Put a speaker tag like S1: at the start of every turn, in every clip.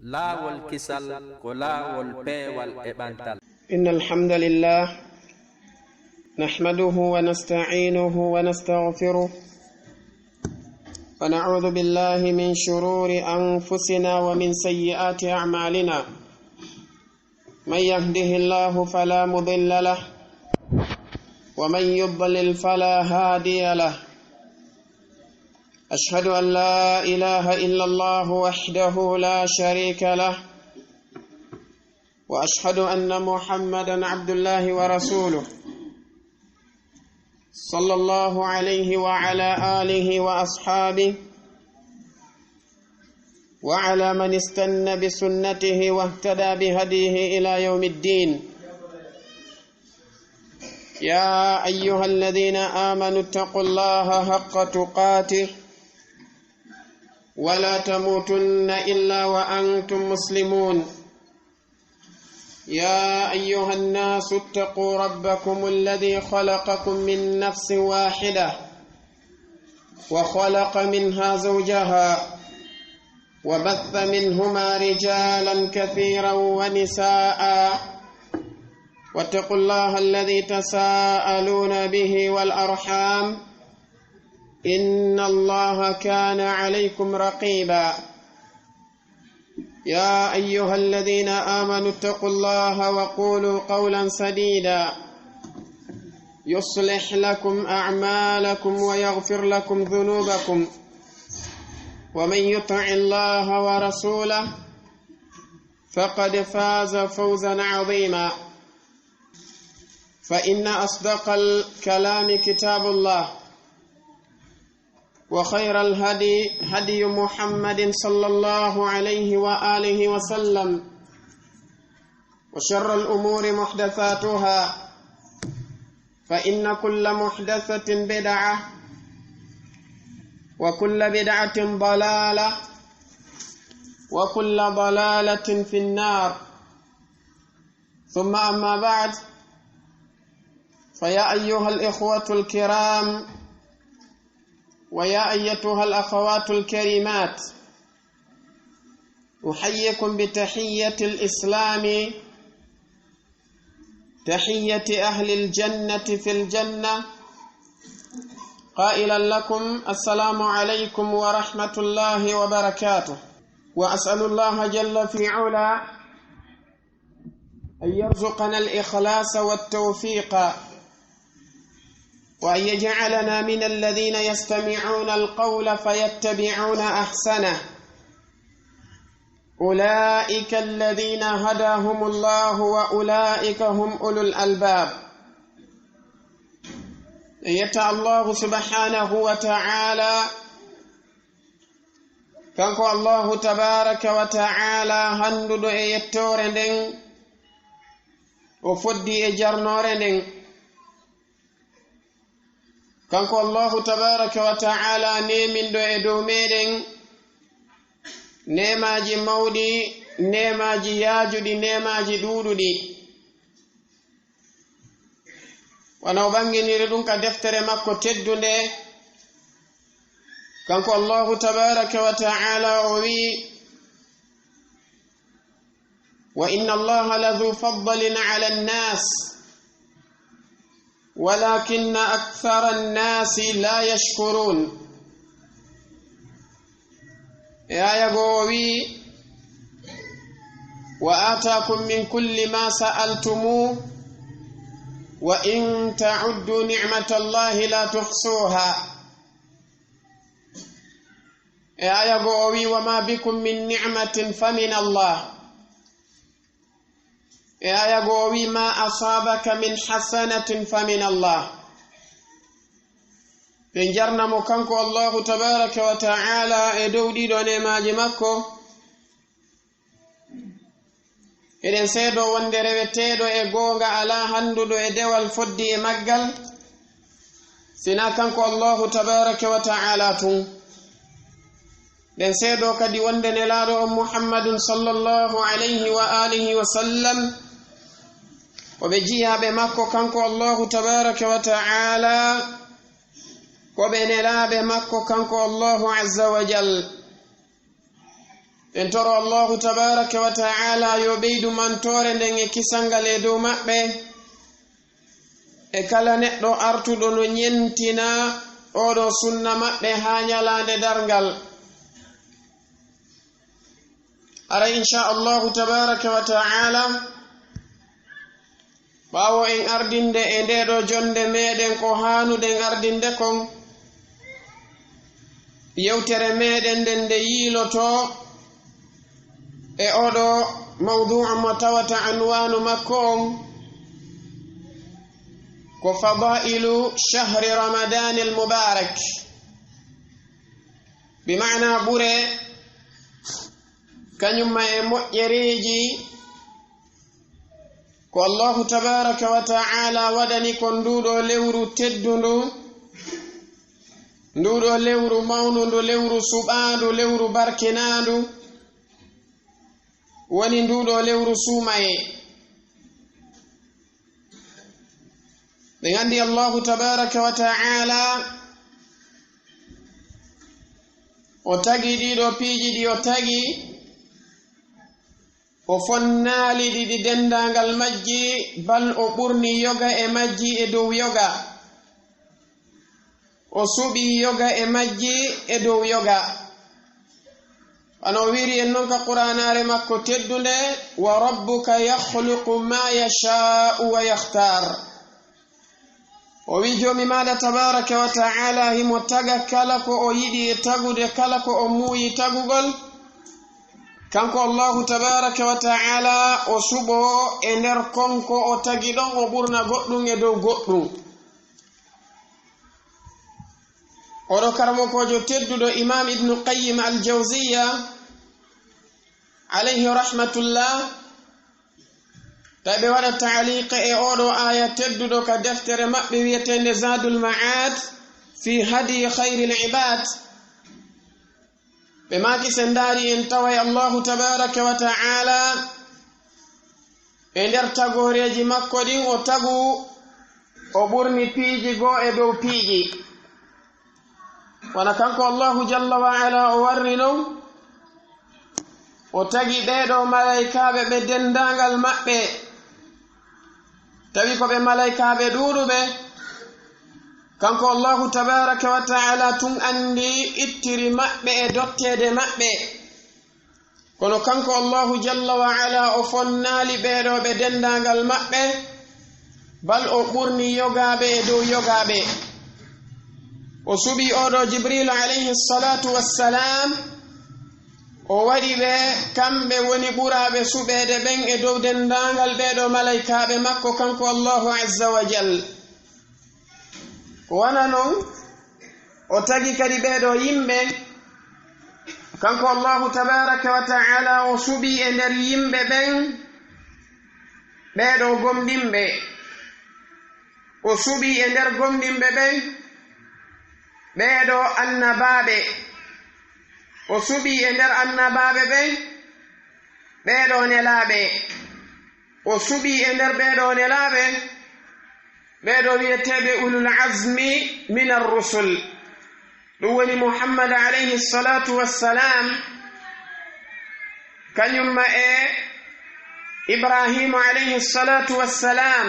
S1: لا والكسل كلا والبي والإبانتال.
S2: إن الحمد لله نحمده ونستعينه ونستغفره ونعوذ بالله من شرور أنفسنا ومن سيئات أعمالنا. من يهده الله فلا مضل له ومن يضلل فلا هادي له. أشهد أن لا إله إلا الله وحده لا شريك له، وأشهد أن محمدا عبد الله ورسوله صلى الله عليه وعلى آله وأصحابه وعلى من استنى بسنته واهتدى بهديه إلى يوم الدين. يا أيها الذين آمنوا اتقوا الله حق تقاته ولا تموتن إلا وأنتم مسلمون. يا أيها الناس اتقوا ربكم الذي خلقكم من نفس واحدة وخلق منها زوجها وبث منهما رجالا كثيرا ونساء، واتقوا الله الذي تساءلون به والأرحام إن الله كان عليكم رقيبا. يا أيها الذين آمنوا اتقوا الله وقولوا قولا سديدا يصلح لكم أعمالكم ويغفر لكم ذنوبكم، ومن يطع الله ورسوله فقد فاز فوزا عظيما. فإن أصدق الكلام كتاب الله، وخير الهدي هدي محمد صلى الله عليه وآله وسلم، وشر الأمور محدثاتها، فإن كل محدثة بدعة وكل بدعة ضلالة وكل ضلالة في النار. ثم أما بعد، فيا أيها الإخوة الكرام ويا أيتها الأخوات الكريمات، أحييكم بتحية الإسلام، تحية أهل الجنة في الجنة، قائلا لكم السلام عليكم ورحمة الله وبركاته. وأسأل الله جل في علا أن يرزقنا الإخلاص والتوفيق، وأن يجعلنا من الذين يستمعون القول فيتبعون أحسنه. أولئك الذين هداهم الله وأولئك هم أولو الألباب. يتا الله سبحانه وتعالى كانكو الله تبارك وتعالى هندو يتورندن وفدي جرنورندن. kanko Allahu tabaraka wa ta'ala nemindo e dow meɗen nemaji mawɗi, nemaji yaajuɗi, nemaji ɗuɗuɗi. wana o ɓanginiri ɗum ka deftere makko teddunde. kanko Allahu tabaraka wa ta'ala o wi: wa inna Allaha ladhu faddalin ala an-nas ولكن أكثر الناس لا يشكرون. يا يقوي وآتاكم من كل ما سألتموه وإن تعدوا نعمة الله لا تحصوها. يا يقوي وما بكم من نعمة فمن الله. يا يقوي ما أصابك من حسنة فمن الله. بنجرنا مكانكو الله تبارك وتعالى إدودي دوني ماجي مكو إذن سيدو واندربتيدو إغوغا على هندو إدوال فدي مقل سنا كانكو الله تبارك وتعالى تون. den seedo kadi wonde nelaaɗo Muhammadun sallallahu alayhi wa alihi wa sallam o be jiyaɓe makko kanko Allahu tabaraka wa ta'ala ko be nelaaɓe makko kanko Allahu azza wa jal. en toro Allahu tabaraka wa ta'ala yo ɓeydu mantore nden e kisangal e dow maɓɓe e kala neɗɗo artuɗo no ñentina oɗo sunna maɓɓe ha ñalande dargal. ara inchallahu tabaraka wa ta'ala ɓawo en ardinde e ndeɗo jonde meɗen ko hanuɗen ardinde kon yewtere meɗen nden nde yiiloto e oɗo mawdu'u mo tawata anwanu makko on ko fadailu shahri ramadan al mubarak, bi ma'na ɓure kañumma e moƴƴereji ko Allahu tabaraka wa ta'ala waɗani kon nduɗo lewru teddundu, nduɗo lewru mawnundu, lewru suɓandu, lewru barkinandu, woni nduɗo lewru sumaye. ɓe gandi Allahu tabaraka wa ta'ala o tagi ɗiɗo piiji ɗi o tagi o fonnali ɗiɗi dendangal majji, bal o ɓurni yoga e majji e dow yoga, o suɓi yoga e majji e dow yoga. ano wiri en noon ka qur'anare makko teddunde wa rabbuka yakhluqu ma yasha'u wa yakhtar. o wi jomi maɗa tabaraka wa ta'ala himo taga kala ko o yiɗi e tagude, kala ko o muuyi tagugol. kanko Allahu tabaraka wa ta'ala o suɓo e nder konko o tagi ɗon o ɓurna goɗɗum e dow goɗɗum. oɗo karmokojo tedduɗo imam ibnu qayyim al-jawziya alayhi rahmatullah taɓe waɗa ta'liqa e oɗo aya tedduɗo ka deftere maɓɓe wiyetende zadul ma'ad fi hadi khairil ibad. ɓe maki sen daari en taway Allahu tabaraka wa ta'ala e nder tagoreji makko ɗin o tagu o ɓurni piiji goo e dow piiji. wana kanko Allahu jalla wa ala o warri non o tagi ɓeɗo malaikaɓe ɓe dendangal maɓɓe, tawi ko ɓe malaikaɓe ɗuɗuɓe. kanko Allahu tabaraka wa ta'ala tun andi ittiri maɓɓe e dottede maɓɓe, kono kanko Allahu jalla wa ala o fonnali ɓeɗo ɓe dendangal maɓɓe, bal o ɓurni yogaɓe e dow yogaɓe. o suɓi oɗo jibril alayhi salatu wassalam, o waɗi ɓe kamɓe woni ɓuraɓe suɓede ɓen e dow dendangal ɓeɗo malaikaɓe makko kanko Allahu azza wa jal. ko wana non o tagi kadi ɓeɗo yimɓe, kanko Allahu tabaraka wa ta'ala o suɓi e nder yimɓe ɓen ɓeɗo gomɗinɓe, o suɓi e nder gomɗinɓe ɓen ɓeɗo annabaɓe, o suɓi e nder annabaɓe ɓen ɓeɗo nelaɓe, o suɓi e nder ɓeɗo nelaɓe ɓeɗo wiyeteɓe ulul azmi min ar-rusul, ɗum woni Muhammad alayhi salatu wassalam, kañumma e Ibrahima alayhi salatu wassalam,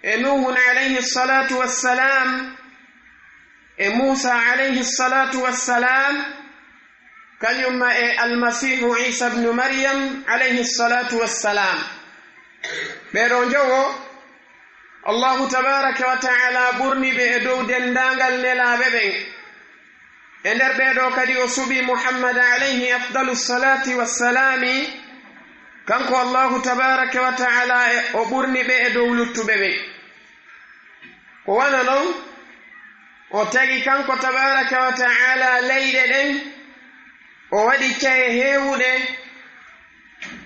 S2: e Nuhun alayhi salatu wassalam, e Musa alayhi salatu wassalam, kañumma e almasihu Isa ibn Maryam alayhi salatu wassalam. ɓeɗo jowo Allahu tabaraka wa ta'ala ɓurni ɓe e dow dendangal nelaɓe ɓen. e nder ɓeɗo kadi o suɓi Muhammad alayhi afdalu salati wassalami, kanko Allahu tabaraka wa ta'ala o ɓurni ɓe e dow luttuɓe ɓen. ko wana non o tagi kanko tabaraka wa ta'ala leyɗe ɗen, o waɗi caye heewuɗe.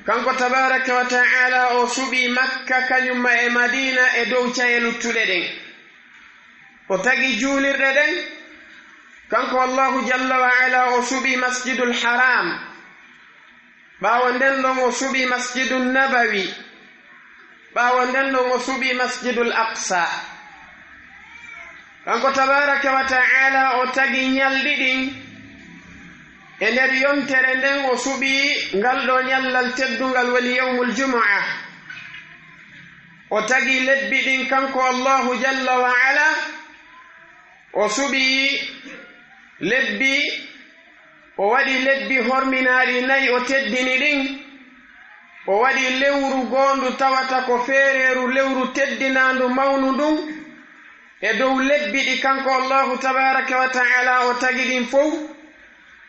S2: kanko tabaraka wa ta'ala o suɓi Makka kañumma e Madina e dow caye luttuɗe ɗen. o tagi juulirɗe ɗen, kanko Allahu jalla wa ala o suɓi masjidul haram, ɓaawo nden ɗon o suɓi masjidul nabawi, ɓaawo nden ɗon o suɓi masjidul aqsa. kanko tabaraka wa ta'ala o tagi ñalɗi ɗin, e nder yontere nden o suɓi ngal ɗo ñallal teddungal woni yawmul jumu'a o tagi lebbi ɗin kanko Allahu jalla wa ala o suɓi lebbi o waɗi lebbi horminaɗi nayi o teddini ɗin o waɗi lewru goondu tawata ko feereeru lewru teddinandu mawnu ɗum e dow lebbi ɗi kanko Allahu tabaraka wa ta'ala o tagi ɗin fof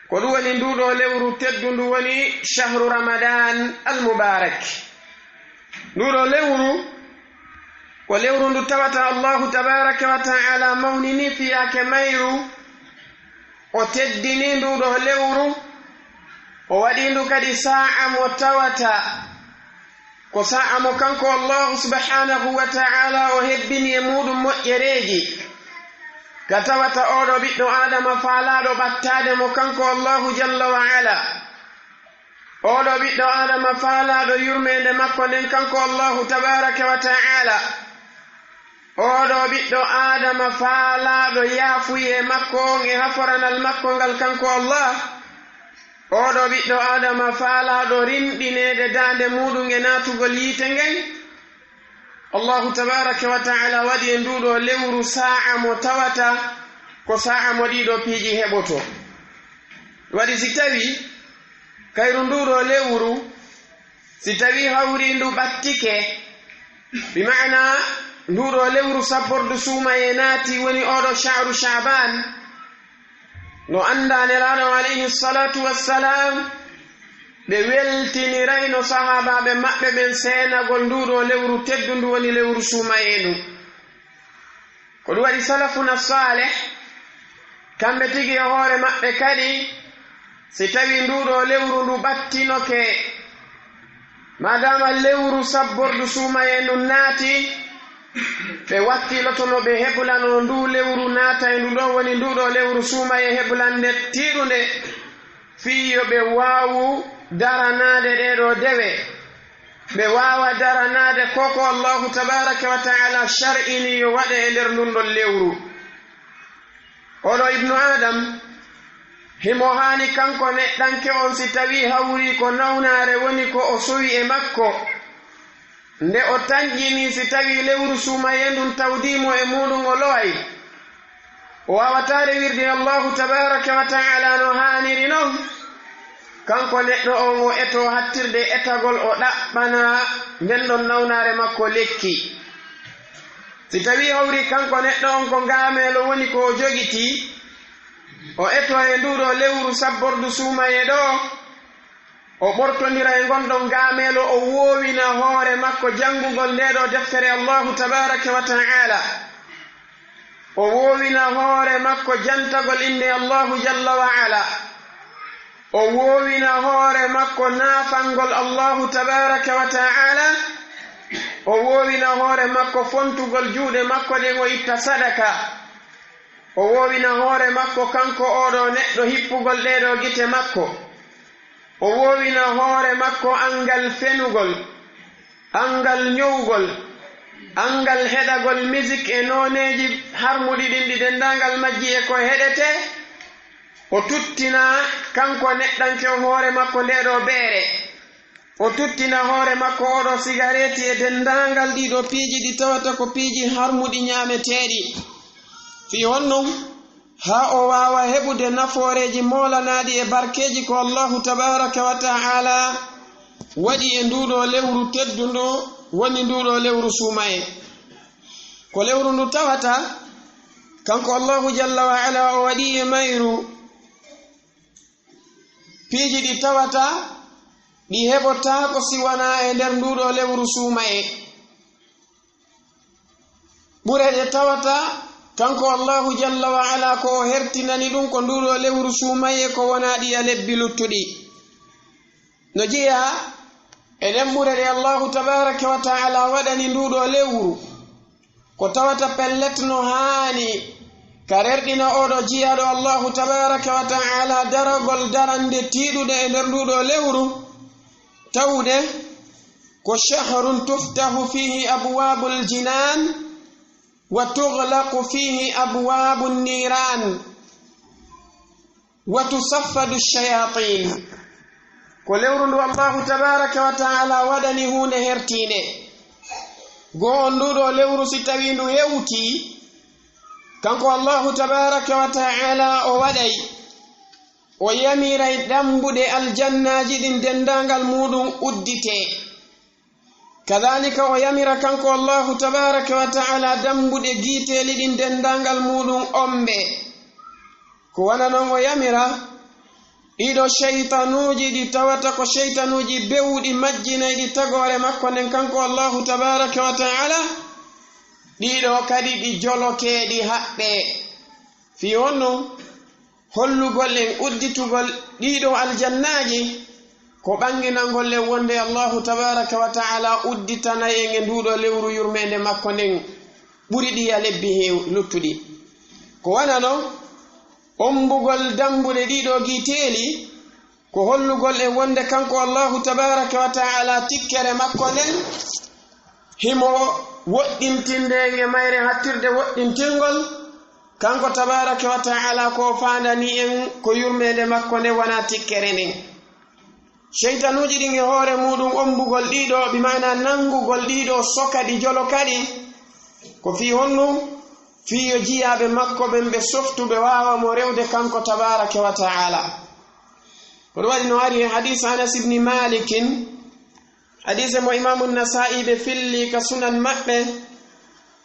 S2: ko ɗum woni nduɗo lewru teddundu woni shahru ramadan almubarak nduɗo lewru ko lewru ndu tawata Allahu tabaraka wa ta'ala mawnini fiyake mayru o teddini nduɗo lewru o waɗi ndu kadi sa'a mo tawata ko sa'a mo kanko Allahu subhanahu wa ta'ala o hebbini e muɗum moƴƴereji ka tawata oɗo ɓiɗɗo adama faalaɗo ɓattade mo kanko Allahu jalla wa ala oɗo ɓiɗɗo adama faalaɗo yurmede makko nden kanko Allahu tabaraka wa ta'ala oɗo ɓiɗɗo adama faalaɗo yaafuye makko e haforanal makko ngal kanko Allah oɗo ɓiɗɗo adama faalaɗo rimɗinede dande muɗum e natugol yiite ngen Allahu tabaraka wa ta'ala waɗi e nduɗo lewru sa'a mo tawata ko sa'a mo ɗiɗo piiji heɓoto waɗi si tawi kayru nduɗo lewru si tawi hawri ndu ɓattike bi ma'ana nduɗo lewru sabbordu suumaye naati woni oɗo shahru sha'ban no anda nelaɗo alayhi salatu wassalam ɓe weltinirayno sahabaɓe maɓɓe ɓen seenagol nduɗo lewru teddundu woni lewru suumayenu ko ɗum waɗi salafuna saleh kamɓe tigi e hoore maɓɓe kadi si tawi nduɗo lewru ndu ɓattinoke madama lewru sabbordu suumayenu naati ɓe wakkilotono ɓe heɓlano ndu lewru naata e ndu ɗo woni nduɗo lewru suumaye heɓlande tiɗunde fiyo ɓe waawu daranade ɗeɗo dewe ɓe waawa daranade koko Allahu tabaraka wa ta'ala shar'ini yo waɗe e nder ndunɗon lewru oɗo ibnu adam himo hani kanko neɗɗanke on si tawi hawri ko nawnare woni ko o sowi e makko nde o tanƴini si tawi lewru suumaye ndun tawdimo e muɗum o lowayi o wawata rewirde Allahu tabaraka wa ta'ala no haniri noon kanko neɗɗo on o eto hattirde etagol o ɗaɓɓana nden ɗon nawnare makko lekki si tawi hawri kanko neɗɗo on ko ngaamelo woni ko o jogiti o eto e nduɗo lewru sabbordu suumaye ɗo o ɓortondira e gonɗon ngaamelo o woowina hoore makko janngugol ndeɗo deftere Allahu tabaraka wa ta'ala o woowina hoore makko jantagol inde Allahu jalla wa ala o woowina hoore makko naafangol Allahu tabaraka wa ta'ala o woowina hoore makko fontugol juuɗe makko ɗen o itta sadaka o woowina hoore makko kanko oɗo neɗɗo hippugol ɗeɗo gite makko o woowina hoore makko angal fenugol angal ñowgol angal heɗagol musique e noneji harmuɗi ɗin ɗi dendangal majji e ko heɗete o tuttina kanko neɗɗanke hoore makko ndeɗo beere o tuttina hoore makko oɗo cigarette e dendangal ɗiɗo piiji ɗi tawata ko piiji harmuɗi ñaameteeɗi fi honnon ha o wawa heɓude nafooreji molanaɗi e barkeji ko Allahu tabaraka wa ta'ala waɗi e nduɗo lewru teddundu woni nduɗo lewru suumaye ko lewru ndu tawata kanko Allahu jalla wa ala o waɗi e mayru piiji ɗi tawata ɗi heɓota ko siwana e nder nduɗo lewru suumaye ɓure ɗe tawata kanko Allahu jalla wa ala ko o hertinani ɗum ko nduɗo lewru suumaye ko wonaɗi a lebbi luttuɗi no jeeya e ɗen ɓure ɗe Allahu tabaraka wa ta'ala waɗani nduɗo lewru ko tawata pellet no haani ka rerɗina oɗo jiyaɗo Allahu tabaraka wa ta'ala daragol darande tiiɗuɗe e nder nduɗo lewru tawde ko shahrun tuftahu fihi abwabul jinan wa tughlaqu fihi abwabun niran wa tusaffadu shayatin ko lewru ndu Allahu tabaraka wa ta'ala waɗani hunde hertinde go nduɗo lewru si tawi ndu hewti kanko Allahu tabaraka wa ta'ala o waɗay o yamiray ɗambuɗe aljannaji ɗin dendangal muɗum uddite kadhalika o yamira kanko Allahu tabaraka wa ta'ala dambuɗe giiteli ɗin dendangal muɗum omɓe ko wana noon o yamira ɗiɗo shaytanuji ɗi tawata ko shaytanuji bewɗi majjinayɗi tagore makko nden kanko Allahu tabaraka wa ta'ala ɗiɗo kadi ɗi jolokeɗi haɓɓe fi honno hollugol en udditugol ɗiɗo aljannaji ko ɓanginangol le wonde Allahu tabaraka wa ta'ala udditana en e nduɗo lewru yurmede makko nden ɓuri ɗi ya lebbi luttuɗi ko wana noon ombugol dambuɗe ɗiɗo giiteeli ko hollugol e wonde kanko Allahu tabaraka wa ta'ala tikkere makko nden himo woɗɗintinde e mayre hattirde woɗɗintingol kanko tabaraka wa ta'ala ko fandani en ko yurmede makko nde wona tikkere nden shaytanuji ɗin e hoore muɗum ombugol ɗiɗo bimana nangugol ɗiɗo soka ɗi jolo kadi ko fi honno fiyo jiyaɓe makko ɓen ɓe softuɓe wawa mo rewde kanko tabaraka wa ta'ala koɗo waɗi no ari hadis Anas ibn Malik hadise mo imamu Nasa'i ɓe filli ka sunan maɓɓe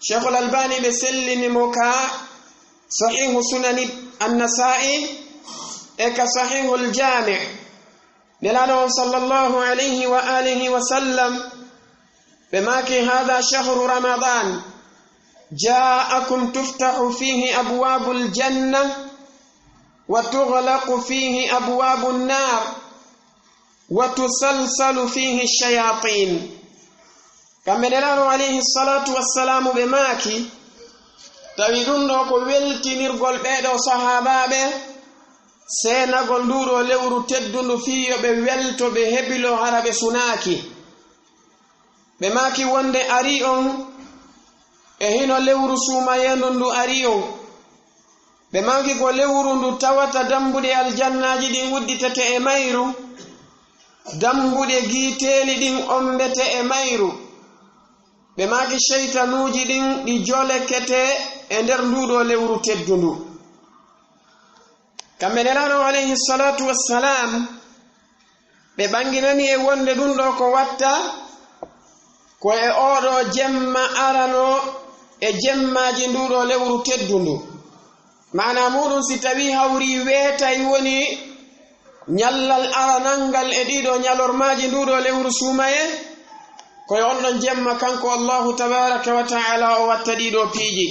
S2: Sheikh al-Albani ɓe sellinimo ka sahihu sunani an-Nasa'i e ka sahihu al-Jami' nelaɗo on sallallahu alayhi wa alihi wa sallam ɓe maki hada shahru ramadan جاءكم تفتح فيه أبواب الجنة وتغلق فيه أبواب النار وتسلسل فيه الشياطين كما نرى عليه الصلاة والسلام بماكي تاويدون نوكو ويلتي نرغل بيدو صحابابه سينغل دورو لورو تدون فيه بويلتو بهبلو عرب سناكي بماكي وند أريون e hino lewru sumayendu ndu ari o ɓe manki ko lewru ndu tawata dambuɗe aljannaji ɗin udditete e mayru dambuɗe giiteeli ɗin ombete e mayru ɓe maki shaytanuji ɗin ɗi jolekete e nder nduɗo lewru teddundu kamɓe nelaɗo alayhi salatu wassalam ɓe ɓanginani e wonde ɗum ɗo ko watta ko e oɗo jemma arano e jemmaji nduɗo lewru teddundu mana muɗum si tawi hawri weetay woni ñallal aranangal e ɗiɗo ñalormaji nduɗo lewru sumaye koye on ɗon jemma kanko Allahu tabaraka wa ta'ala o watta ɗiɗo piiji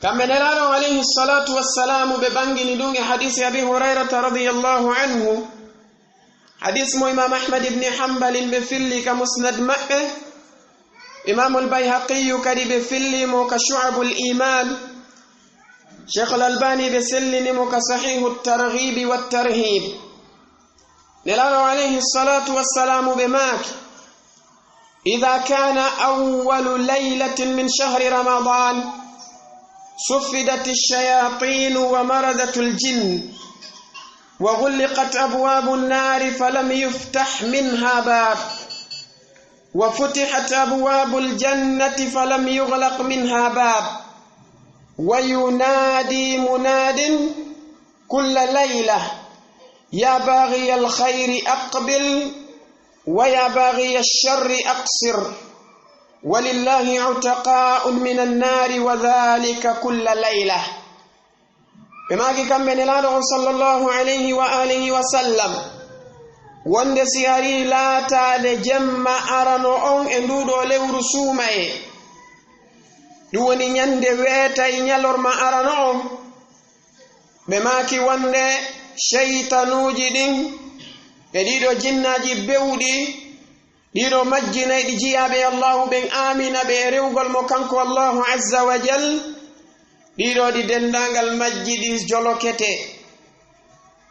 S2: kamɓe nelaɗo alayhi salatu wassalamu ɓe ɓangini ɗum e hadisi Abi Hurairata radiyallahu anhu hadis mo Imam Ahmad ibn Hanbal ɓe filli ka musnad maɓɓe إمام البيهقي كدي بفلي موك شعب الإيمان شيخ الألباني بسلني موك صحيح الترغيب والترهيب نلال عليه الصلاة والسلام بماك إذا كان أول ليلة من شهر رمضان صفدت الشياطين ومردت الجن وغلقت أبواب النار فلم يفتح منها باب وفتحت أبواب الجنة فلم يغلق منها باب وينادي مناد كل ليلة يا باغي الخير أقبل ويا باغي الشر أقصر ولله عتقاء من النار وذلك كل ليلة بما كم من الله صلى الله عليه وآله وسلم wonde si ari laataade jemma arano on e nduɗo lewru suumaye ɗum woni ñande weetay ñalorma arano on ɓe maaki wonde shaytanuji ɗin e ɗiɗo jinnaji bewɗi ɗiɗo majjinayɗi jiyaɓe Allahu ɓen amina ɓe e rewgol mo kanko Allahu azza wa jal ɗiɗo ɗi dendangal majji ɗi jolokete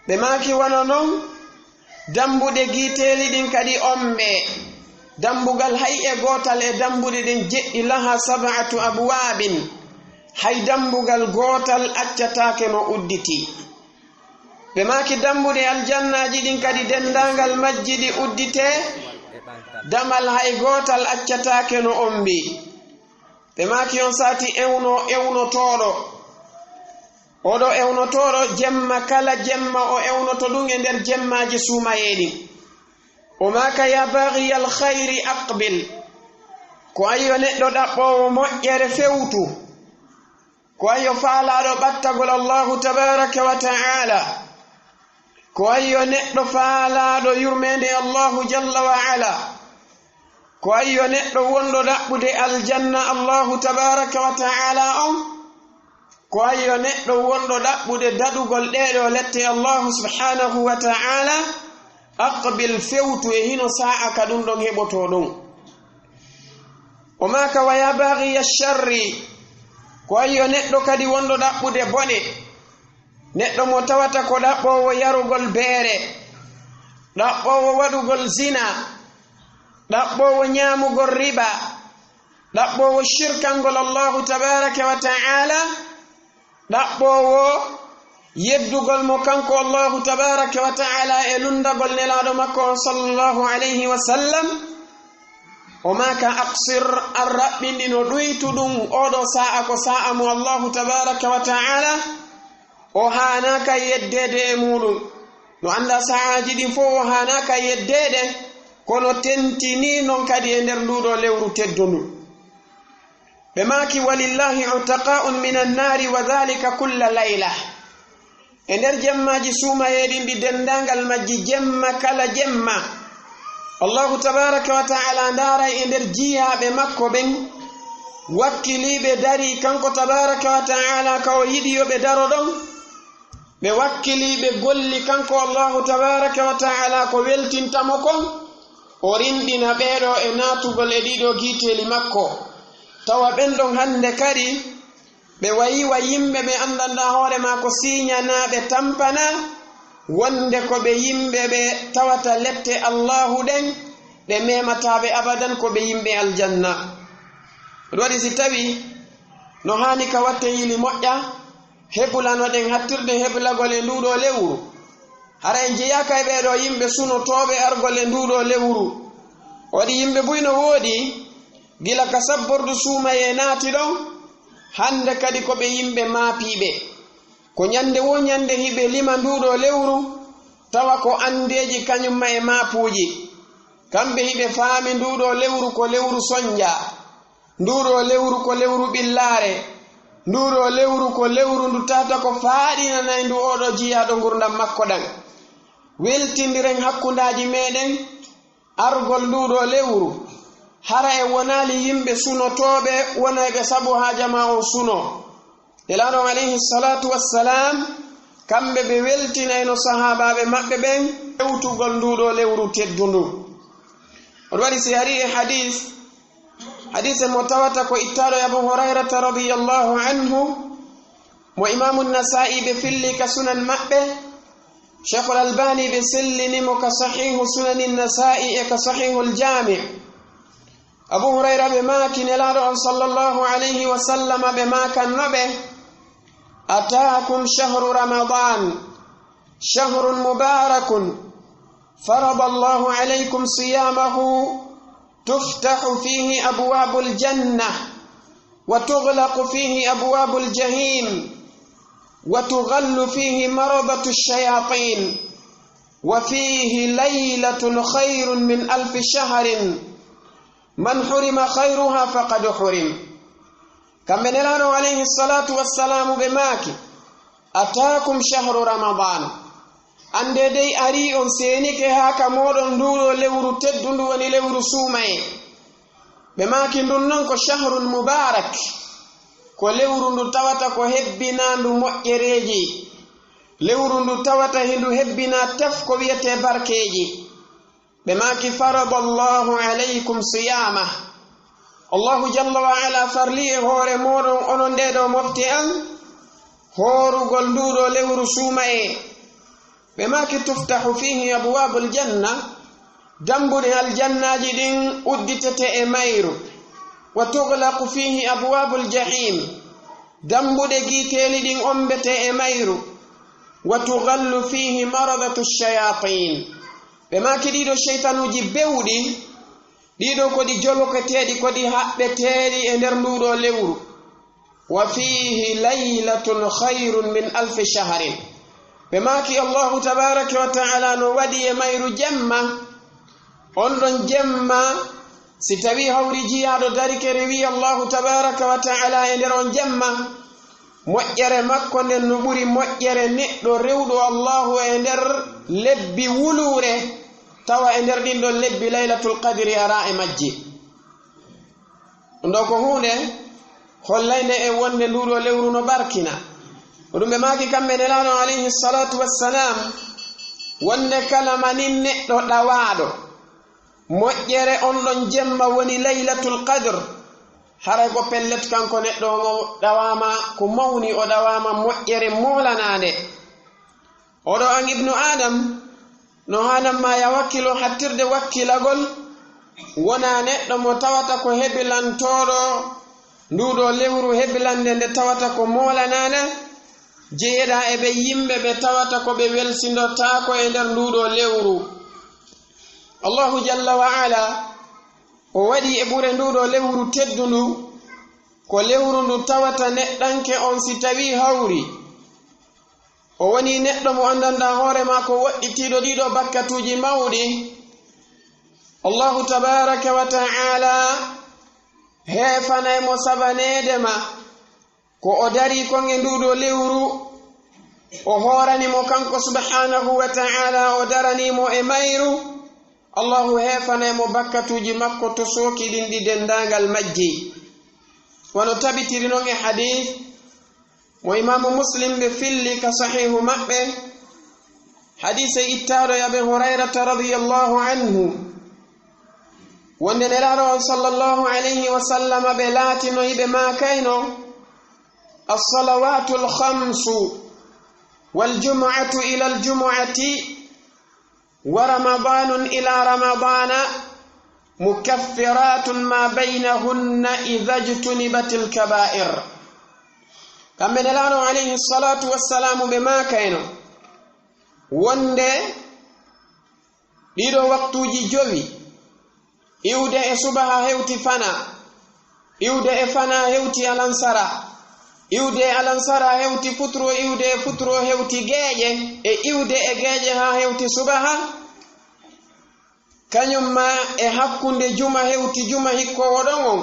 S2: ɓe maaki wona noon dambuɗe giiteeli ɗin kadi omɓe dambugal hay e gootal e dambuɗe ɗin jeɗɗi laha sab'atu abwabin hay dambugal gootal accataake no udditi ɓe maki dambude aljannaji ɗin kadi dendangal majji ɗi uddite damal hay gotal accatake no ombi ɓe maki on sati ewnotoɗo oɗo ewnotoɗo jemma kala jemma o ewnoto ɗum e nder jemmaji sumayeɗin o maka ya baghiya alkhayri aqbil ko ayyo neɗɗo ɗaɓɓowo moƴƴere fewtu ko ayyo faalaɗo ɓattagol allahu tabaraka wa ta'ala ko ayyo neɗɗo faalaɗo yurmede allahu jalla wa ala ko ayyo neɗɗo wonɗo ɗaɓɓude aljanna allahu tabaraka wa ta'ala on ko ayyo neɗɗo wonɗo ɗaɓɓude daɗugol ɗeɗo lette allahu subhanahu wa ta'ala aqbil fewtu e hino sa'a ka ɗum ɗon heɓoto ɗum o maka wa ya baghiya sharri ko ayyo neɗɗo kadi wonɗo ɗaɓɓude bone neɗɗo mo tawata ko ɗaɓɓowo yarugol beere ɗaɓɓowo waɗugol zina ɗaɓɓowo ñamugol riba ɗaɓɓowo shirkangol allahu tabaraka wa ta'ala ɗaɓɓowo yeddugol mo kanko allahu tabaraka wa ta'ala e lundagol nelaɗo makko sallallahu alayhi wa sallam o maka aqsir an raɓɓindino ɗuytu ɗum oɗo sa'a ko sa'a mo allahu tabaraka wa ta'ala o hanaka yeddede e muɗum no anda sa'aji ɗin fo o hanaka yeddede kono tentini non kadi e nder nduɗo lewru teddundu ɓe maki walillahi utaqa'un min annari wa dhalika kulla layla e nder jemmaji sumayeɗin ɗi dendangal majji jemma kala jemma allahu tabaraka wa ta'ala ndara e nder jiyaɓe makko ɓen wakkiliɓe dari kanko tabaraka wa ta'ala ka o yiɗi yoɓe daro ɗon ɓe wakkiliɓe golli kanko allahu tabaraka wa ta'ala ko weltintamo kon o rinɗina ɓeɗo e natugol e ɗiɗo giiteli makko tawa ɓen ɗon hande kadi ɓe wayiwa yimɓe ɓe andanda hoore ma ko siñanaɓe tampana wonde ko ɓe yimɓe ɓe tawata lette allahu ɗen ɓe memataɓe abadan ko ɓe yimɓe aljanna ɗum waɗi si tawi no hani ka watte yili moƴƴa heɓulanoɗen hattirde heɓulagol e nduɗo lewru hara en jeyaka e ɓeɗo yimɓe sunotoɓe argol e nduɗo lewru waɗi yimɓe buyno woodi gila ka sabbordu suumaye naati ɗon hande kadi ko ɓe yimɓe maapiɓe ko ñande wo ñande hiɓe lima nduɗo lewru tawa ko andeji kañumma e maapuji kamɓe hiɓe faami nduɗo lewru ko lewru sonja nduɗo lewru ko lewru ɓillare nduɗo lewru ko lewru ndu tata ko faaɗinanayi ndu oɗo jiyaɗo gurdam makko ɗan weltindiren hakkundaji meɗen argol nduɗo lewru hara e wonali yimɓe sunotoɓe wonayɓe sabu ha jama o suno elaɗo alayhi salatu wassalam kamɓe ɓe weltinayno sahabaɓe maɓɓe ɓen ewtugol nduɗo lewru teddundu oɗo waɗi si hari e hadise mo tawata ko ittaɗo abu hurairata radiyallahu anhu mo imamu nasa'i ɓe filli ka sunan maɓɓe cheikhul albani ɓe sellinimo ka sahihu sunani nasa'i e ka sahihu ljami abu hurayra ɓe maki nelaɗo on sallallahu alayhi wa sallama ɓe makannoɓe ataakum shahru ramadan shahrun mubarakun farada allahu alaykum siyamahu tuftahu fihi abwabu aljanna wa tughlaqu fihi abwabu aljahim wa tughallu fihi maradatu ash-shayatin wa fihi laylatun khayrun min alfi shahrin man hurima khayruha faqad hurim kamɓe nelaɗo alayhi salatu wassalamu ɓe maaki ataakum shahru ramadan ande dey ari on senike ha ka moɗon nduɗo lewru teddundu woni lewru suumaye ɓe maaki ndun non ko shahrun mubarak ko lewru ndu tawata ko hebbinandu moƴƴereji lewru ndu tawata hindu hebbina tef ko wiyete barkeji ɓe maaki farada allahu alaykum siyama allahu jalla wa ala farli e hoore moɗon onon ndeɗo mofti an horugol nduɗo lewru suumaye ɓe maaki tuftahu fihi abwabu aljanna dambuɗe aljannaji ɗin udditete e mayru wa tughlaqu fihi abwabu aljahim dambuɗe giiteli ɗin ombete e mayru wa tughallu fihi maradatu ash-shayatin bema kidido shaytanuji bewdi dido ko di joloketeedi ko di habbeteedi e nder ndudo lewru wa fihi laylatun khayrun min alf shahrin bema ki Allah tabaaraka wa ta'ala no wadi e mayru jamma on don jamma si tawi hawri jiyaado dari ke rewi Allah tabaaraka wa ta'ala e nder on jamma moƴƴere makko nden no ɓuri moƴƴere neɗɗo rewɗo Allahu e nder lebbi wulure tawa e nder ɗin ɗon lebbi laylatul qadri ara e majji ndo ko hunde hollayde e wonde nduɗo lewru no barkina ɗum ɓe maaki kamɓe nelaɗo alayhi salatu wassalam wonde kala manin neɗɗo ɗawaɗo moƴƴere on ɗon jemma woni laylatul qadr haray ko pellet kanko neɗɗo o ɗawama ko mawni o ɗawama moƴƴere molanade oɗo an ibnu adam no hananma ya wakkilo hattirde wakkilagol wona neɗɗo mo tawata ko heɓilantoɗo nduɗo lewru heɓilande nde tawata ko molanade jeeɗa e ɓe yimɓe ɓe tawata ko ɓe welsindotako e nder nduɗo lewru Allahu jalla wa ala o waɗi e ɓure nduɗo lewru teddundu ko lewru ndu tawata neɗɗanke on si tawi hawri o woni neɗɗo mo andanda hoore ma ko woɗɗitiɗo ɗiɗo bakkatuji mawɗi Allahu tabaraka wa ta'ala hefanay mo sabanede ma ko o dari kon e nduɗo lewru o horani mo kanko subhanahu wa ta'ala o darani mo e mayru Allahu hefanay mo bakkatuji makko to soki ɗin ɗi dendangal majji wono tabitiri non e hadith mo imamu muslim ɓe filli ka sahihu maɓɓe hadise ittaɗo yaɓe hurairata radiyallahu anhu wonde nelaɗo sallallahu alayhi wa sallam ɓe laatino yiɓe makayno as-salawatu al-khamsu wal-jum'atu ila al-jum'ati wa ramadanun ila ramadana mukaffiratun ma baynahunna idha ijtunibatil kaba'ir kamɓe nelaɗo alayhi salatu wassalamu ɓe makayno wonde ɗiɗo waktuji jowi iwde e subaha hewti fana iwde e fana hewti alansara iwde e alansara hewti futuro iwde e futuro hewti geeƴe e iwde e geeƴe ha hewti subaha kañum ma e hakkunde juma hewti juma hikkowo ɗon on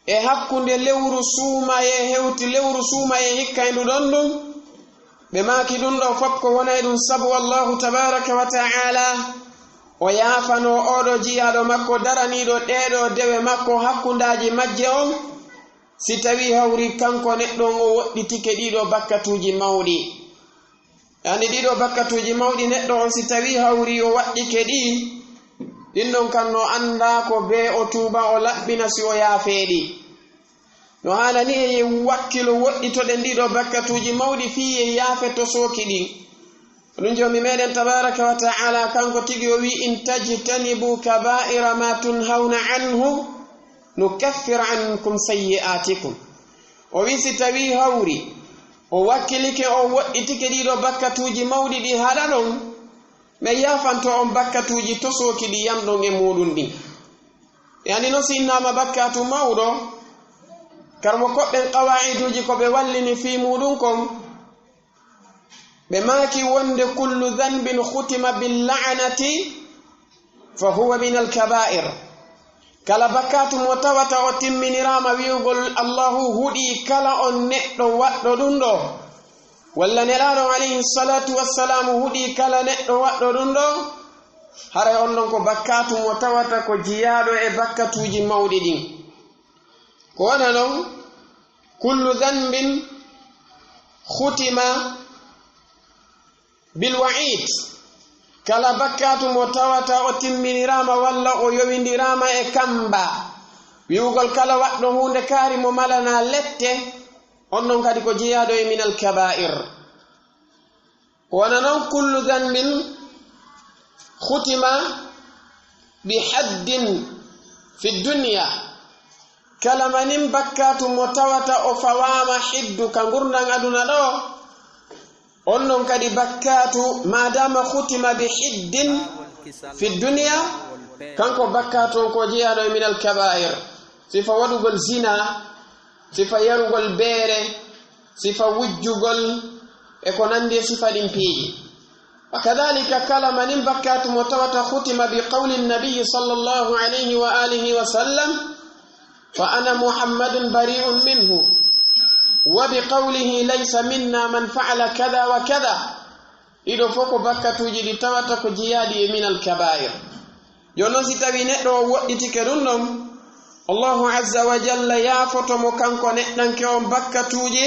S2: e hakkunde lewru suumaye hewti lewru suumaye hikkaydu ɗon ɗum ɓe maaki ɗum ɗo fof ko wonay ɗum sabu Allahu tabaraka wa ta'ala o yaafano oɗo jiyaɗo makko daraniɗo ɗeɗo dewe makko hakkundaji majje on si tawi hawri kanko neɗɗon o woɗɗitike ɗiɗo bakkatuji mawɗi yani ɗiɗo bakkatuji mawɗi neɗɗo on si tawi hawri o waɗɗike ɗi ɗin ɗon kan no anda ko be o tuuba o laɓɓina si o yaafeɗi no hanani e wakkilo woɗɗitoɗen ɗiɗo bakkatuji mawɗi fi e yaafe to sooki ɗi ɗum jomi meɗen tabaraka wa ta'ala kanko tigi o wi in tajtanibu kaba'ira ma tunhawna anhu nukaffir ankum sayyi'atikum o wi si tawi hawri o wakkilike o woɗɗitike ɗiɗo bakkatuji mawɗi ɗi haɗa ɗon ɓe yafanto on bakkatuji to sooki ɗi yamɗon e muɗum ɗin yani no sinnama bakkatu mawɗo karmo koɓɓen qawa'iduji ko ɓe wallini fi muɗum kon ɓe maaki wonde kullu dhanbin khutima bil la'nati fa huwa min al kaba'ir kala bakkatu mo tawata o timminirama wi'ugol Allahu huɗi kala on neɗɗo waɗɗo ɗum ɗo walla nelaɗo alayhi salatu wassalamu huɗi kala neɗɗo waɗɗo ɗum ɗo haray on ɗon ko bakkatu mo tawata ko jiyaɗo e bakkatuji mawɗi ɗin ko wona noon kullu dhanbin khutima bil wa'id kala bakkatu mo tawata o timminirama walla o yowindirama e kamba wi'ugol kala waɗɗo hunde kaari mo malana lette on non kadi ko jiyaɗo e min al kaba'ir wona noon kullu dhanbin khutima bi haddin fi dunya kala manin bakkatu mo tawata o fawama hiddu ka gurdan aduna ɗo onnon kadi bakkatu madama khutima bi hiddin fi dunya kanko bakkatu ko jiyaɗo min al kaba'ir sifa waɗugol zina sifa yarugol beere sifa wujjugol e ko nandi sifa ɗin piiji wakadhalika kala manin bakkatu mo tawata khutima bi qawli nabiyi sallallahu alayhi wa alihi wa sallam fa ana muhammadun bari'un minhu wa bi qawlihi laysa minna man fa'ala kada wa kada ido foko bakkatuji di tawata ko jiyaɗi min al kaba'ir jonon si tawi neɗɗo o woɗɗitike ɗum ɗon Allahu azza wa jalla yafoto mo kanko neɗɗanke on bakkatuji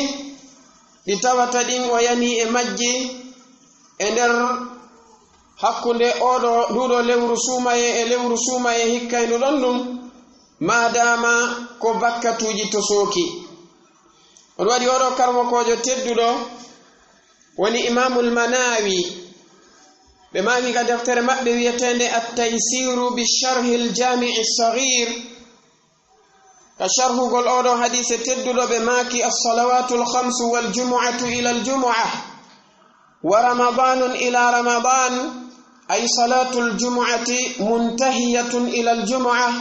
S2: ɗi tawata ɗin o yani e majji e nder hakkunde oɗo nduɗo lewru sumaye e lewru sumaye hikkayno ɗon ɗum madama ko bakkatuji to sooki on waɗi oɗo karmokojo tedduɗo woni imamul manawi ɓe mami ka deftere maɓɓe wiyetende at-taysiru bi sharhi al-jami' as-saghir ka sharhugol oɗo hadise tedduɗo ɓe maki as-salawatu al-khamsu wal jumu'atu ila al-jumu'ah wa ramadanun ila ramadan ay salatu al-jumu'ati muntahiyatun ila al-jumu'ah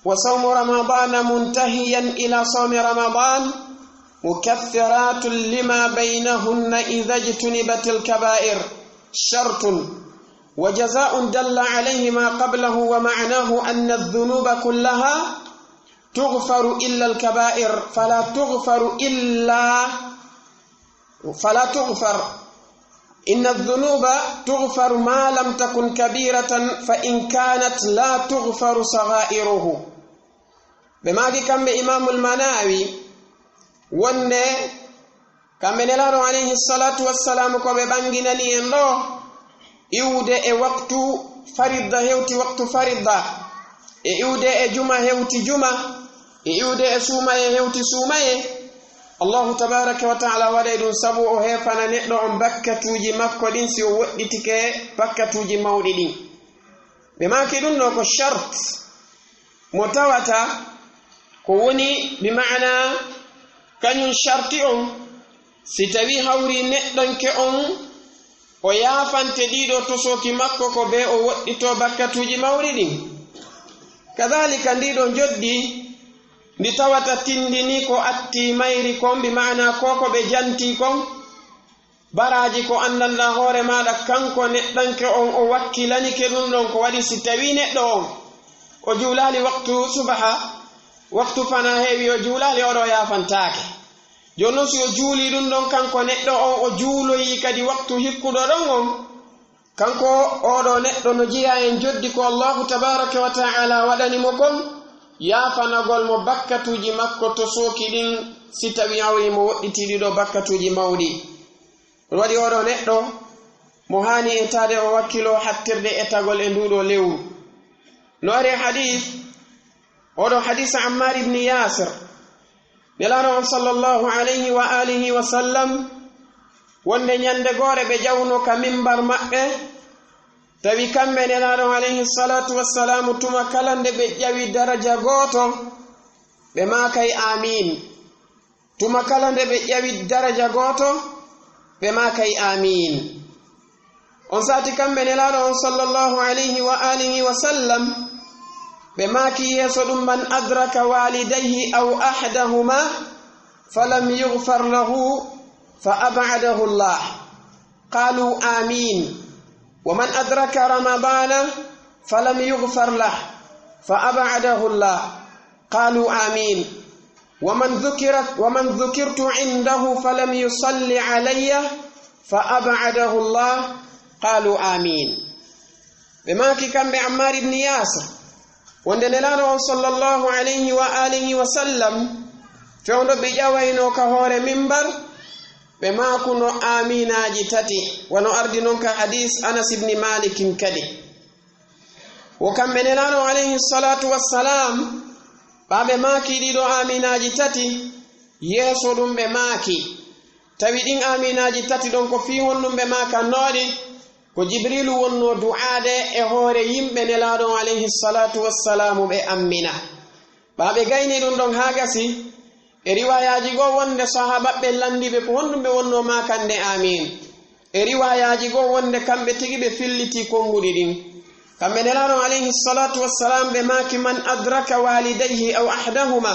S2: wa sawmu ramadana muntahiyan ila sawmi ramadan mukaffiratun lima baynahunna idha ijtunibat al-kaba'ir shartun wa jazaa'un dalla alayhi ma qablahu wa ma'nahu anna adh-dhunuba kullaha تغفر إلا الكبائر فلا تغفر إن الذنوب تغفر ما لم تكن كبيرة فإن كانت لا تغفر صغائره بما كان إمام المناوي وأن كان نلارو عليه الصلاة والسلام كوبي بانغيناني الله يودي وقت فريضة هيوتي وقت فريضة يودي جمعة هيوتي جمعة يودي سوماye hewti suumaye Allahu tabaraka wa ta'ala waɗay ɗum sabu o hefana neɗɗo on bakkatuji makko ɗin si o woɗɗitike bakkatuji mawɗi ɗin ɓe maki ɗum ɗo ko shart mo tawata ko woni bi ma'ana kañum sharti on si tawi hawri neɗɗonke on o yafante ɗiɗo tosoki makko ko be o woɗɗito bakkatuji mawɗi ɗin kadhalika ndiɗo joddi ndi tawata tindini ko atti mayri kon bi maana koko be janti kon baraji ko andanda hoore maɗa kanko neɗɗanke on o wakkilanike ɗum ɗon ko waɗi si tawi neɗɗo on o juulali waktu subaha waktu fana heewi o juulali oɗo yafantake jonnon si o juuli ɗum ɗon kanko neɗɗo on o juuloyi kadi waktu hikkuɗo ɗon on kanko oɗo neɗɗo no jiya en joddi ko Allahu tabaraka wa ta'ala waɗanimo kon yafanagol mo bakkatuji makko to sooki ɗin si tawi hawri mo woɗɗitiɗi ɗo bakkatuji mawɗi ɗum waɗi oɗo neɗɗo mo hani etade o wakkilo hattirde etagol e nduɗo lewru no ari hadith oɗo hadith Ammar ibn Yasir nelaɗo on sallallahu alayhi wa alihi wa sallam wonde ñande gore ɓe jawno ka mimbar maɓɓe tawi kamɓe nelaɗo alayhi salatu wassalamu tuma kala nde ɓe ƴawi daraja goto ɓe makay amin tuma kala nde ɓe ƴawi daraja goto ɓe makay amin on sati kamɓe nelaɗo on sallallahu alayhi wa alihi wa sallam ɓe maki yeeso ɗum man adraka walidayhi aw ahadahuma falam yughfar lahu fa ab'adahu Allah qalu amin ومن أدرك رمضان فلم يغفر له فأبعده الله قالوا آمين ومن ذكرت عنده فلم يصلي علي فأبعده الله قالوا آمين بما كان بعمار بن ياسر وندلنا صلى الله عليه وآله وسلم فعند بجوينو كهور منبر بما كنوا آمينا جتتي ونو أردنون كحديث أنس بن مالك كدي وكم من لانو عليه الصلاة والسلام باب ماكي ديدو آمينا جتتي يسو دم بماكي تبدين آمينا جتتي دون كفيهن دم بماكا نوري ko jibril wonno du'ade e hoore yimbe nelaado alayhi salatu wassalamu be amina baabe gayni dum don hagasi e riwayaji go wonde sahabaɓe landiɓe ko honɗumɓe wonno makande amin e riwayaji go wonde kamɓe tigi ɓe filliti konguɗi ɗin kamɓe nelaɗo alayhi salatu wassalam ɓe maki man adraka walidayhi aw ahdahuma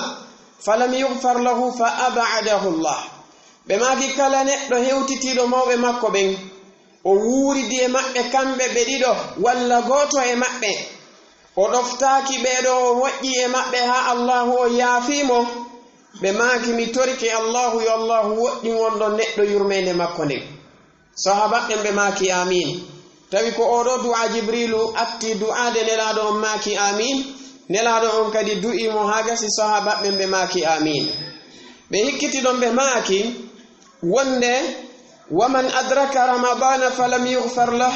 S2: falam yughfar lahu fa abadahu llah ɓe maki kala neɗɗo hewtitiɗo mawɓe makko ɓen o wuuridi e maɓɓe kamɓe ɓe ɗiɗo walla goto e maɓɓe o ɗoftaki ɓeɗo o moƴƴi e maɓɓe ha allahu o yaafimo ɓe maki mi torike allahu yo allahu woɗɗin wonɗo neɗɗo yurmede makko nden sahabaɓɓen ɓe maki amin tawi ko oɗo du'a jibrilu atti du'ade nelaɗo on maki amin nelaɗo on kadi du'imo ha gasi sahabaɓɓen ɓe maki amin ɓe hikkiti ɗon ɓe maki wonde waman adraka ramadana falam yughfar lah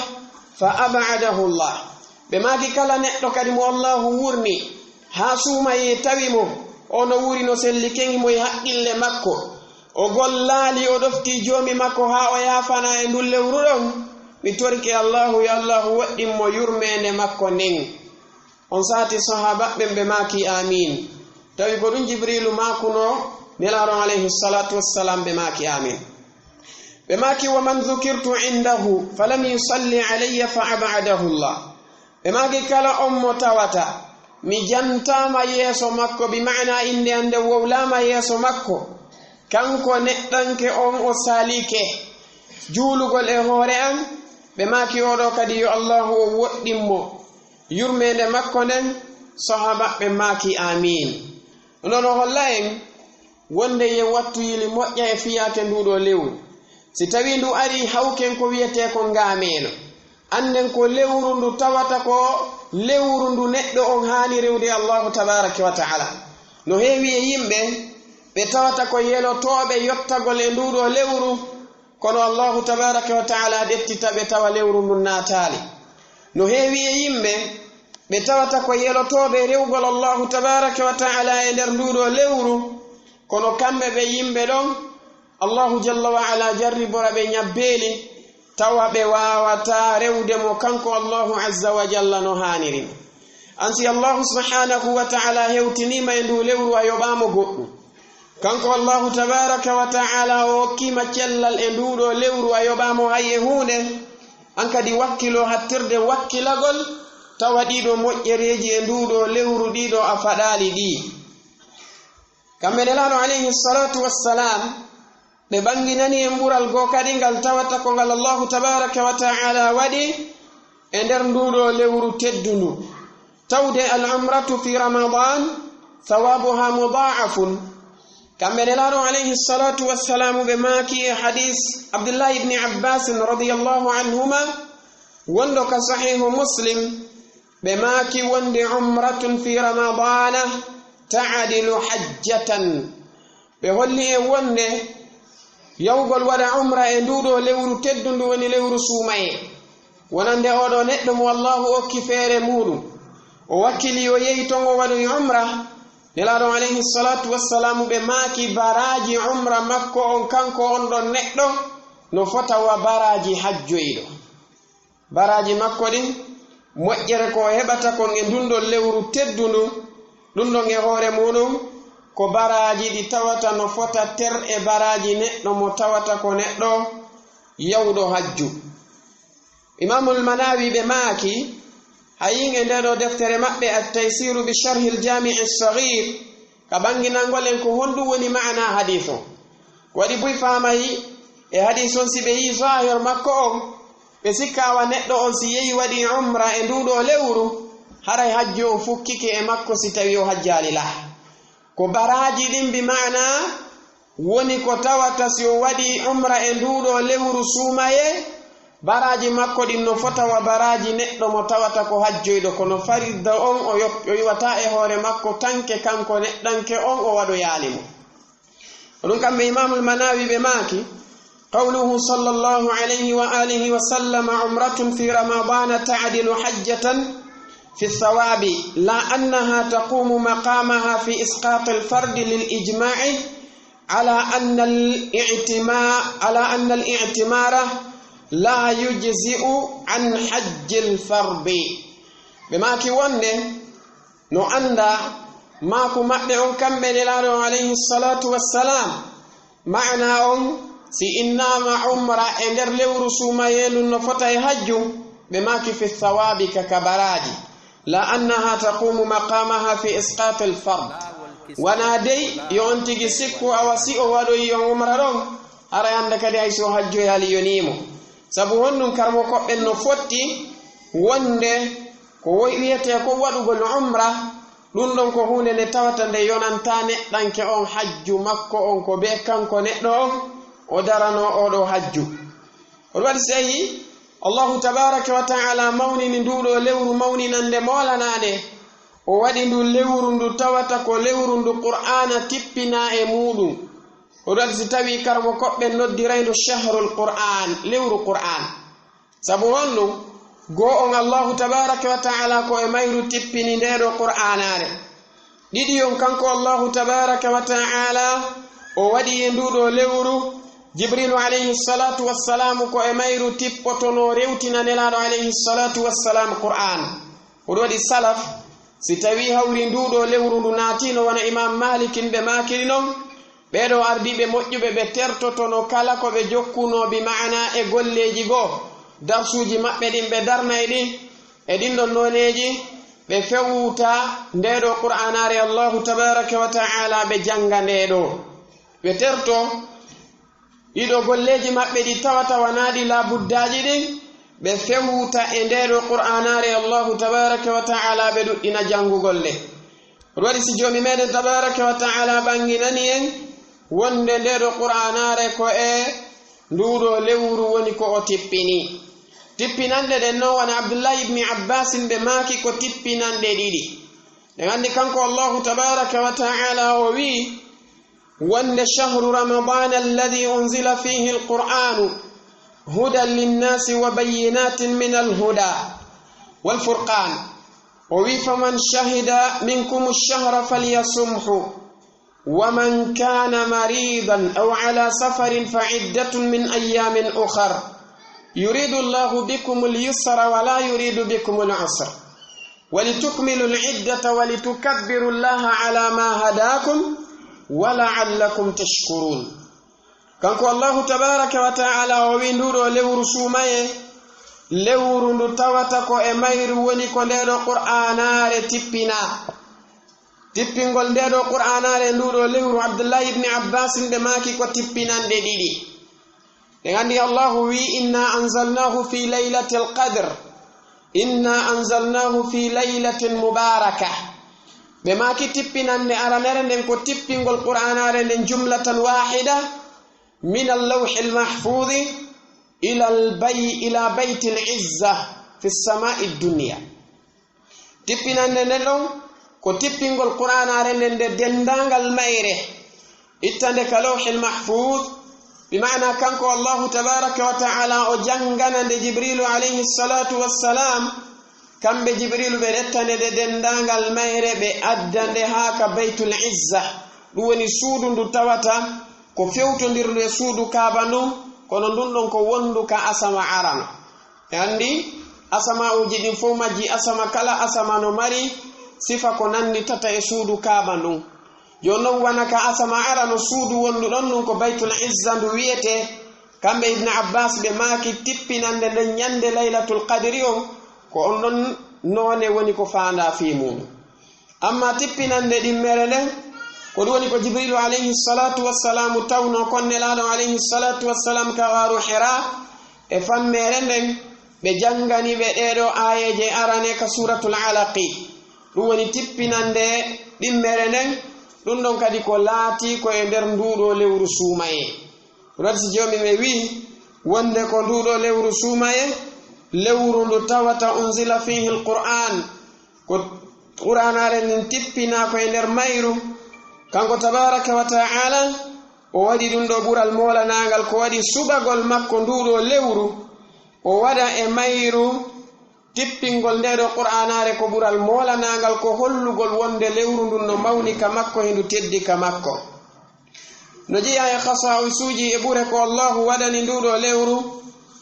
S2: fa abadahu llah ɓe maki kala neɗɗo kadi mo allahu wurni ha suumaye tawi mo ono wuri no selli kenhimo e haqqille makko o gollaali o ɗofti joomi makko ha o yaafana e ndun lewru ɗon mi torki allahu yo allahu woɗɗinmo yurmede makko nden on saati sahabaɓɓen ɓe maki amin tawi ko ɗum jibrilu makuno nelaɗon alayhi salatu wassalam ɓe maki amin ɓe maki wa man dhukirtu indahu falam yusalli alayya fa abadahu llah ɓe maki kala on mo tawata mi jantama yeeso makko bi maana inde ande wowlama yeeso makko kanko neɗɗanke on o salike juulugol e hoore am ɓe maki oɗo kadi yo allahu o woɗɗinmo yurmede makko nden sahabaɓe maki amin nono holla en wonde yen wattu yili moƴƴa e fiyake nduɗo lewru si tawi ndu ari hawken ko wiyete ko ngaameno anden ko lewru ndu tawata ko lewru ndu neɗɗo on haani rewde allahu tabaraka wa taala no heewi e yimɓe ɓe tawata ko yelotoɓe yottagol e nduɗo lewru kono allahu tabaraka wa taala ɗettita ɓe tawa lewru ndu naataali no heewi e yimɓe ɓe tawata ko yelotoɓe rewgol allahu tabaraka wa taala e nder nduɗo lewru kono kamɓe ɓe yimɓe ɗon allahu jalla wa ala jarribora ɓe ñabbeeli tawa ɓe wawata rewde mo kanko allahu azza wa jalla no haaniri ansi allahu subhanahu wa taala hewtinima e ndu lewru a yoɓamo goɗɗum kanko allahu tabaraka wa taala o hokkima cellal e nduɗo lewru a yoɓamo hayye hunde an kadi wakkilo hattirde wakkilagol tawa ɗiɗo moƴƴereji e nduɗo lewru ɗiɗo a faɗali ɗi kamɓe nelaɗo alayhi salatu wassalam ɓe ɓanginani e ɓural goo kadi ngal tawata ko ngal allahu tabaraka wa taala waɗi e nder nduɗo lewru teddundu tawde al umratu fi ramadan thawabuha mudaafun kamɓe nelaɗo alayhi salatu wassalamu ɓe maaki e hadis abdullah ibni abbas radiallahu anhuma wondo ka sahihu muslim ɓe maaki wonde umratun fi ramadana taadilu hajjatan ɓe holli e wonde yawgol waɗa umra e nduɗo lewru teddundu woni lewru suumaye wonande oɗo neɗɗo mo allahu okki feere muɗum o wakkili o yehi ton o waɗoy umra nelaɗon alayhi salatu wassalamu ɓe maaki baraji umra makko on kanko on ɗon neɗɗo no fotawa baraji hajjoyɗo baraji makko ɗin moƴƴere ko heɓata kon e ndunɗon lewru teddundu ɗum ɗon e hoore muɗum ko baraji ɗi tawata no fota ter e baraji neɗɗo mo tawata ko neɗɗo yawɗo hajju imamul manawi ɓe maaki hayin e ndeɗo deftere maɓɓe at-taysiru bi sharhi al-jami' as-saghir ka banginangol en ko honɗum woni maana hadith o waɗi buy famayi e hadith on si ɓe yi zahir makko on ɓe sikkawa neɗɗo on si yehi waɗi umra e nduɗo lewru haray hajju o fukkike e makko si tawi o hajjali lah ko baraji ɗin bi maana woni ko tawata si o waɗi umra e nduɗo lewru suumaye baraji makko ɗin no fotawa baraji neɗɗo mo tawata ko hajjoyɗo kono faridda on o yiwata e hoore makko tanke kanko neɗɗanke on o waɗo yaalimo ɗum kamɓe imamul manawi ɓe maaki qawluhu sallallahu alayhi wa alihi wa sallama umratun fi ramadana ta'dilu hajjatan في الثواب لا أنها تقوم مقامها في إسقاط الفرد للإجماع على أن الاعتمار لا يجزئ عن حج الفرد بما كي وند نو أندا maako maɓɓe on kamɓe nelaaɗo alayhi salatu wassalam. Ma'ana on si innama umra e nder lewru suumayeelu no fota e hajju ɓe maaki fi thawabi ka kabaraji la annaha taqumu maqamaha fi isqat al fard. wana dey yo on tigi sikku a wasi o waɗoyi on umra ɗon ara yanda kadi hay so hajjo e ali yonimo. sabu honɗum karmo koɓɓen no fotti wonde ko wiyete ko waɗugol umra ɗum ɗon ko hunde nde tawata nde yonanta neɗɗanke on hajju makko on ko be kanko neɗɗo on o darano oɗo hajju. on waɗi sehi allahu tabaraka wa ta'ala mawnini nduɗo lewru mawninande molanade o waɗi ndu lewru ndu tawata ko lewru ndu qur'ana tippina e muɗum. on waɗi si tawi karmo koɓɓen noddirayno shahrul qur'an lewru qur'an. sabu honɗum go on allahu tabaraka wa ta'ala ko e mayru tippini ndeɗo qur'anare. ɗiɗi on kanko allahu tabaraka wa ta'ala o waɗi e nduɗo lewru jibrilu alayhi salatu wassalamu ko e mayru tippotono rewtina nelaɗo alayhi salatu wassalam qur'an. oɗo waɗi salaf si tawi hawri nduɗo lewru ndu naatino wona imam malikin ɓe makiri non ɓeɗo ardiɓe moƴƴuɓe ɓe tertotono kala ko ɓe jokkuno bi ma'ana e golleji goo darsuji maɓɓe ɗin ɓe darnay ɗi e ɗin ɗon noneji ɓe fewuta ndeɗo qur'anare allahu tabaraka wa ta'ala ɓe janga ndeɗo ɓe terto ɗiɗo golleji maɓɓe ɗi tawata wanaɗi labuddaji ɗin ɓe fewuta e ndeɗo qur'anare allahu tabaraka wa ta'ala ɓe ɗuɗɗina jangugol nde. waɗi si jomi meɗen tabaraka wa ta'ala ɓanginani en wonde ndeɗo qur'anare ko e nduɗo lewru woni ko o tippini. tippinande ɗen noon wona abdoullahi ibni abbasin ɓe maaki ko tippinande ɗiɗi. ɗen andi kanko allahu tabaraka wa ta'ala o wi wonde shahru ramadan alladi unzila fihi alqur'anu hudan linnasi wa bayinatin min alhuda walfurqan. o wi faman shahida minkum alshahra falyasumhu waman kana maridan aw ala safarin faiddatun min ayamin ukhar يريد الله بكم اليسر ولا يريد بكم العسر ولتكملوا العدة ولتكبروا الله على ما هداكم ولعلكم تشكرون. كانكو الله تبارك وتعالى ويندورو لewru sumaye lewru ndu tawata ko e mayru woni ko ndeɗo qur'anare tippingol ndeɗo qur'anare nduɗo lewru abdullahi ibni abbasin ɓe maaki ko tippinande ɗiɗi. يعني الله وي إنا أنزلناه في ليلة القدر إنا أنزلناه في ليلة مباركة بما كتبنا أن أرنرن كتبنا القرآن أرنن جملة واحدة من اللوح المحفوظ إلى بيت العزة في السماء الدنيا. تبنا أن كتبنا القرآن أرنن دندان الميرة إتندك لوح المحفوظ بمعنى كانكو الله تبارك وتعالى او جانغانا جبريل عليه الصلاه والسلام كم بجبريل برتane de dendangal mayre be addande haka baitul izza duwoni suudu ndu tawata ko fewtondirde suudu kaaba ndu kono ndun don ko wondu ka asama aran andi asama uji din fo maji asama kala asama no mari sifa ko nandi tata e suudu kaaba ndu. jonon wana ka asama arano suudu wondu ɗon nun ko baytul izza ndu wiyete kamɓe ibne abbas ɓe maaki tippinande nden ñande laylatul qadri on ko on ɗon noone woni ko faanda fi mum. amma tippinande ɗimmere nden ko ɗum woni ko jibrilu alayhi salatu wassalamu tawno konnelaɗo alayhi salatu wassalam ka waru hira e fammere nden ɓe jangani ɓe ɗeɗo ayeje arane ka suratul alaqi ɗum woni tippinande ɗimmere nden ɗum ɗon kadi ko laati ko e nder nduɗo lewru suumaye. rati jomi me wi wonde ko nduɗo lewru suumaye lewru ndu tawata unzila fihi alquran ko qur'anare nden tippina ko e nder mayru kanko tabaraka wa ta'ala o waɗi ɗum ɗo ɓural molanagal ko waɗi suɓagol makko nduɗo lewru o waɗa e mayru tippingol ndeɗo qur'anare ko ɓural molanagal ko hollugol wonde lewru ndun no mawni ka makko hendu teddi ka makko no jeeya e khasa'isuji e ɓure ko allahu waɗani nduɗo lewru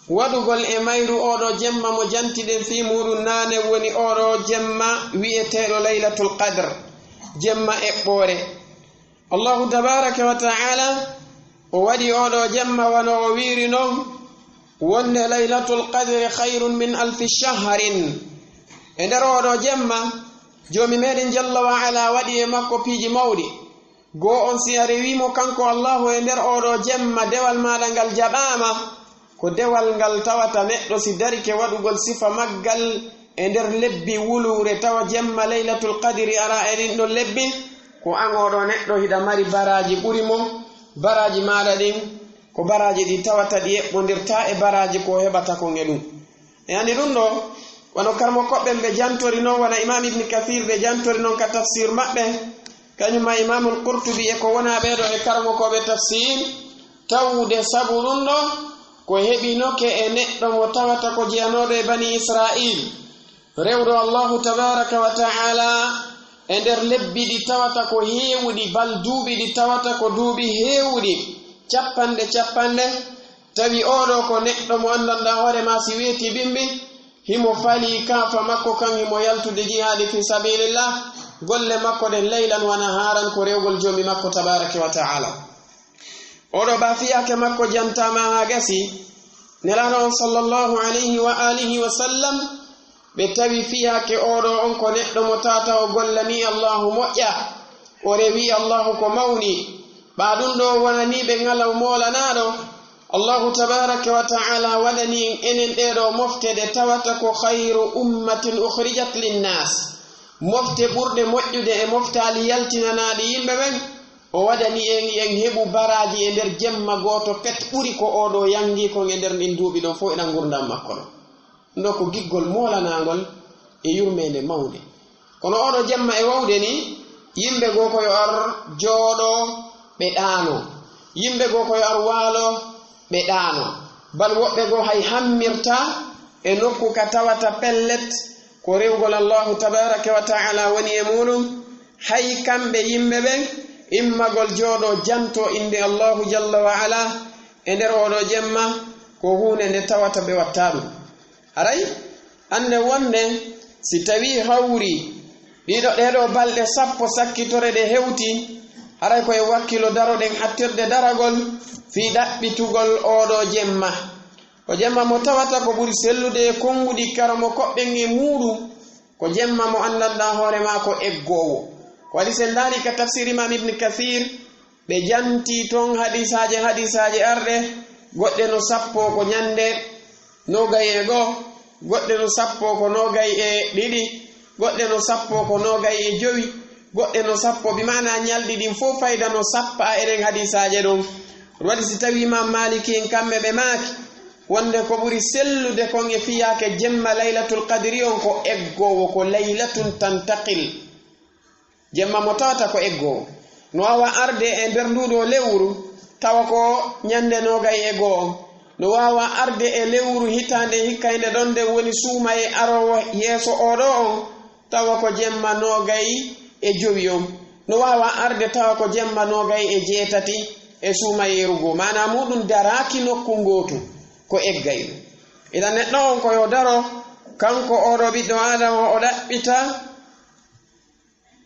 S2: waɗugol e mayru oɗo jemma mo jantiɗen fi muɗum nane woni oɗo jemma wi'eteɗo laylatul qadr jemma eɓɓore. Allahu tabaraka wa ta'ala o waɗi oɗo jemma wano o wiri non wonde laylatul qadri khayrun min alfi shahrin. E nder oɗo jemma jomi meɗen jalla wa ala waɗi e makko piiji mawɗi. Goo on si a rewimo kanko Allahu e nder oɗo jemma dewal maɗa ngal jaɓama ko dewal ngal tawata neɗɗo si darike waɗugol sifa maggal e nder lebbi wulure tawa jemma laylatul qadri ara e ɗin ɗon lebbi ko an oɗo neɗɗo hiɗa mari baraji ɓuri mo. Baraji maɗa ɗin ko baraji ɗi tawata ɗi eɓɓodirta e baraji ko heɓata kon e ɗum. E ani ɗum ɗo wono karmo koɓɓen ɓe jantori noon wona imam ibni kathir ɓe jantori noon ka tafsir maɓɓe kañumma imamul qurtubi e ko wona ɓeɗo e karmo koɓe tafsir tawude sabu ɗum ɗo ko heɓinoke e neɗɗo mo tawata ko jeyanoɗo e bani israil rewɗo Allahu tabaraka wa ta'ala e nder lebbi ɗi tawata ko heewuɗi bal duuɓi ɗi tawata ko duuɓi heewuɗi capanɗe tawi oɗo ko neɗɗo mo andanɗa hoore ma si weeti bimbi himo fali kaafa makko kan himo yaltude jihaadi fi sabilillah golle makko ɗen laylan wa naharan ko rewgol joomi makko tabaraka wa ta'ala. Oɗo ba fiyake makko jantama ha gasi nelaɗo on sallallahu alayhi wa alihi wa sallam ɓe tawi fiyake oɗo on ko neɗɗo mo tata o gollani Allahu moƴƴa o rewi Allahu ko mawni ɓa ɗum ɗo wonani ɓe ngalaw molanaɗo Allahu tabaraka wa ta'ala waɗani enen ɗeɗo mofte ɗe tawata ko khayru ummatin ukhrijat linnas mofte ɓurɗe moƴƴude e moftali yaltinanaɗi yimɓe ɓen o waɗani en heɓu baraji e nder jemma goto pet ɓuri ko oɗo yangi kon e nder ɗin duuɓi ɗon fof eɗan gurdam makko ɗo ndo ko giggol molanagol e yurmede mawde. Kono oɗo jemma e wawde ni yimɓe goo koyo ar jooɗo ɓe ɗaano yimɓe goo koyo ar waalo ɓe ɗaano bal woɓɓe goo hay hammirta e nokku ka tawata pellet ko rewgol Allahu tabaraka wa ta'ala woni e muɗum hay kamɓe yimɓe ɓen immagol jooɗo janto inde Allahu jalla wa ala e nder oɗo jemma ko hunde nde tawata ɓe watta ɗum. Haray ande wonde si tawi hawri ɗeɗo balɗe sappo sakkitore ɗe hewti haray koye wakkilo daroɗen hattirde daragol fi ɗaɓɓitugol oɗo jemma ko jemma mo tawata ko ɓuri sellude e konguɗi karamo koɓɓen e muɗum ko jemma mo andanɗa hoore ma ko eggowo ko waɗi sen daari ka tafsir imam ibni kathir ɓe janti toon hadisaje arɗe goɗɗe no sappo ko ñande nogay e goo goɗɗe no sappo ko nogay e ɗiɗi goɗɗe no sappo ko nogay e jowi goɗɗe no sappo bimana ñalɗi ɗin fof fayda no sappa eɗen hadisaje ɗum waɗi si tawi imam maliki en kamɓe ɓe maaki wonde ko ɓuri sellude kon e fiyake jemma laylatul qadri on ko eggowo ko laylatun tantaqil jemma mo tawata ko eggowo no wawa arde e nder nduɗo lewru tawa ko ñande nogay e goo on no wawa arde e lewru hitande hikkayde ɗon nde woni suuma e arowo yeeso oɗo on tawa ko jemma nogay e jowi on no wawa arde tawa ko jemma nogay e jeetati e suuma yerugo mana muɗum daraki nokku ngotu ko eggay ila neɗɗo on ko yo daro kanko oɗo ɓiɗɗo adama o ɗaɓɓita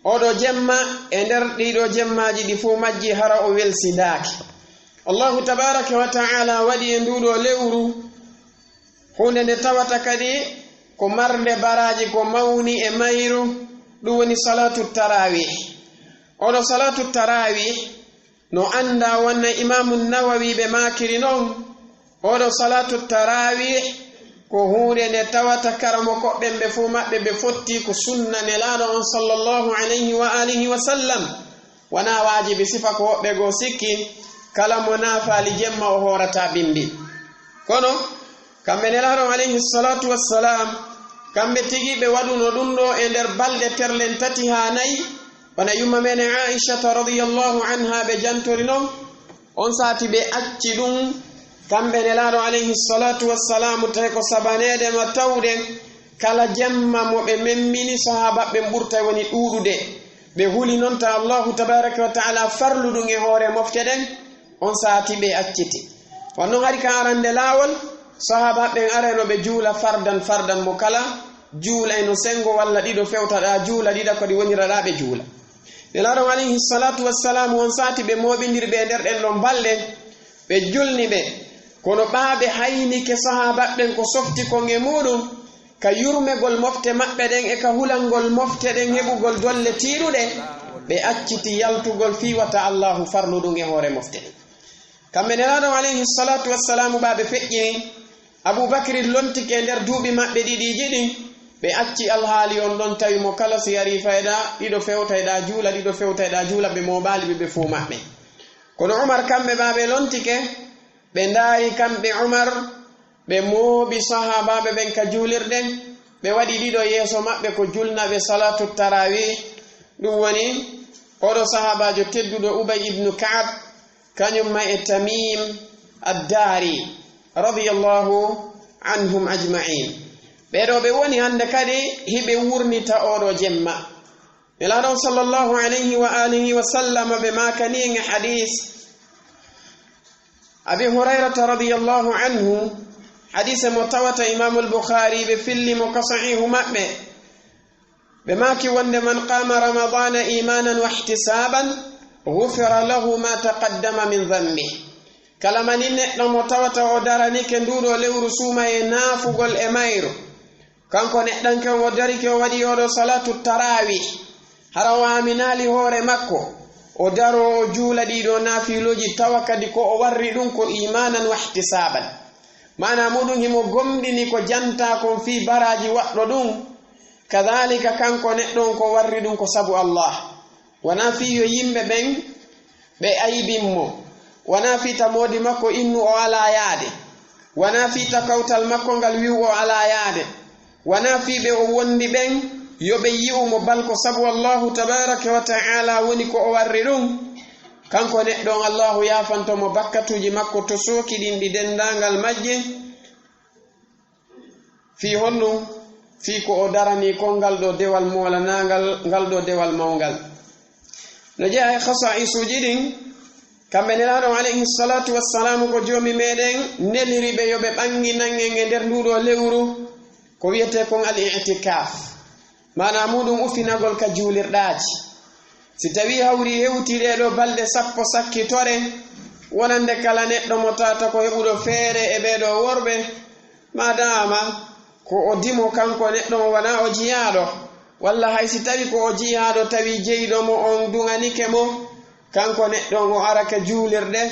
S2: oɗo jemma e nder ɗiɗo jemmaji ɗi fo majji hara o welsidaki Allahu tabaraka wa ta'ala waɗi e nduɗo lewru hunde nde tawata kadi ko marde baraji ko mawni e mayru ɗum woni salatu tarawih oɗo salatu tarawih no anda wonna imamu nawawi ɓe makiri noon oɗo salatu tarawih ko hunde nde tawata karamo koɓɓen ɓe fo maɓɓe ɓe fotti ko sunna nelaɗo on sallallahu alayhi wa alihi wa sallam wona wajibi sifa ko woɓɓe goo sikki kala mo nafaali jemma o horata bimbi kono kamɓe nelaɗo alayhi salatu wassalam kamɓe tigi ɓe waɗuno ɗum ɗo e nder balɗe terlen tati ha nayi wona yumma mene aishata radiyallahu anha ɓe jantori noon on sati ɓe acci ɗum kamɓe nelaɗo alayhi salatu wassalamu tawi ko sabanede ma tawde kala jemma mo ɓe memmini sahabaɓe ɓurta woni ɗuɗude ɓe huli noon ta Allahu tabaraka wa ta'ala farluɗum e hoore mofte ɗen on sati ɓe acciti wonno hari ka arande laawol sahabaɓe areno ɓe juula fardan mo kala juula eno sengo walla ɗiɗo fewtaɗa juula ɗiɗa kadi woniraɗa ɓe juula nelaɗo alayhi salatu wassalam won sati ɓe moɓidiri ɓe nder ɗen ɗon balɗe ɓe julni ɓe kono ɓaaɓe haynike sahabaɓɓen ko softi kon e muɗum ka yurmegol mofte maɓɓe ɗen e ka hulangol mofte ɗen heɓugol dolle tiiɗuɗe ɓe acciti yaltugol fiwata allahu farluɗum e hoore mofte ɗen kamɓe nelaɗo alayhi salatu wassalamu ɓaɓe feƴƴini aboubacry lontike e nder duuɓi maɓɓe ɗiɗiji ɗin ɓe acci alhaali on ɗon tawi mo kala so yari fayɗa ɗiɗo fewtayɗa juula ɗiɗo fewtayɗa juula ɓe moɓali ɓe fuu maɓɓe kono umar kamɓe ɓaɓe lontike ɓe ndaari kamɓe umar ɓe mooɓi sahabaɓe ɓen ka juulirɗen ɓe waɗi ɗiɗo yeeso maɓɓe ko julnaɓe salatu tarawih ɗum woni oɗo sahabajo tedduɗo ubay ibnu kaab kañumma e tamim addari radiyallahu anhum ajma'in ɓeɗo ɓe woni hande kadi hiɓe wurnita oɗo jemma nelaɗon sallallahu alayhi wa alihi wa sallam ɓe makani en hadis abi hurairata radiyallahu anhu hadise mo tawata imamul bukhari ɓe fillimo ka sahihu maɓɓe ɓe maki wonde man qama ramadana imanan wa ihtisaban ghufira lahu ma taqaddama min dhanbi kala mani neɗɗo mo tawata o daranike nduɗo lewru suuma e naafugol e mayro kanko neɗɗan ken o darike o waɗi oɗo salatu tarawih hara o aminali hoore makko o daro o juula ɗiɗo naafiloji tawa kadi ko o warri ɗum ko imanan wa ihtisaban mana muɗum himo gomɗini ko janta kon fi baraji waɗɗo ɗum kadhalika kanko neɗɗon ko warri ɗum ko sabu allah wona fiyo yimɓe ɓen ɓe aybinmo wona fita modi makko innu o ala yaade wona fita kawtal makko ngal wi'u o ala yaade wona fiɓe o wondi ɓen yoɓe yi'umo balko sabu allahu tabaraka wa ta'ala woni ko o warri ɗum kanko neɗɗon allahu yafantomo bakkatuji makko to sooki ɗin ɗi dendangal majje fi honɗum fi ko o darani ko ngal ɗo dewal molanagal ngal ɗo dewal mawngal no jeeya e khasa'isuji ɗin kamɓe nelaɗo alayhi salatu wassalamu ko joomi meɗen neliri ɓe yoɓe ɓanginan en e nder nduɗo lewru ko wiyete kon al i'tikaf mana muɗum ufinagol ka juulirɗaji si tawi hawri hewtiɗeɗo balɗe sappo sakkitore wonande kala neɗɗo mo tata ko heɓuɗo feere e ɓeɗo worɓe madama ko o dimo kanko neɗɗo mo wona o jiyaɗo walla hay si tawi ko o jiyaɗo tawi jeyɗo mo on duganike mo kanko neɗɗo o araka juulirɗe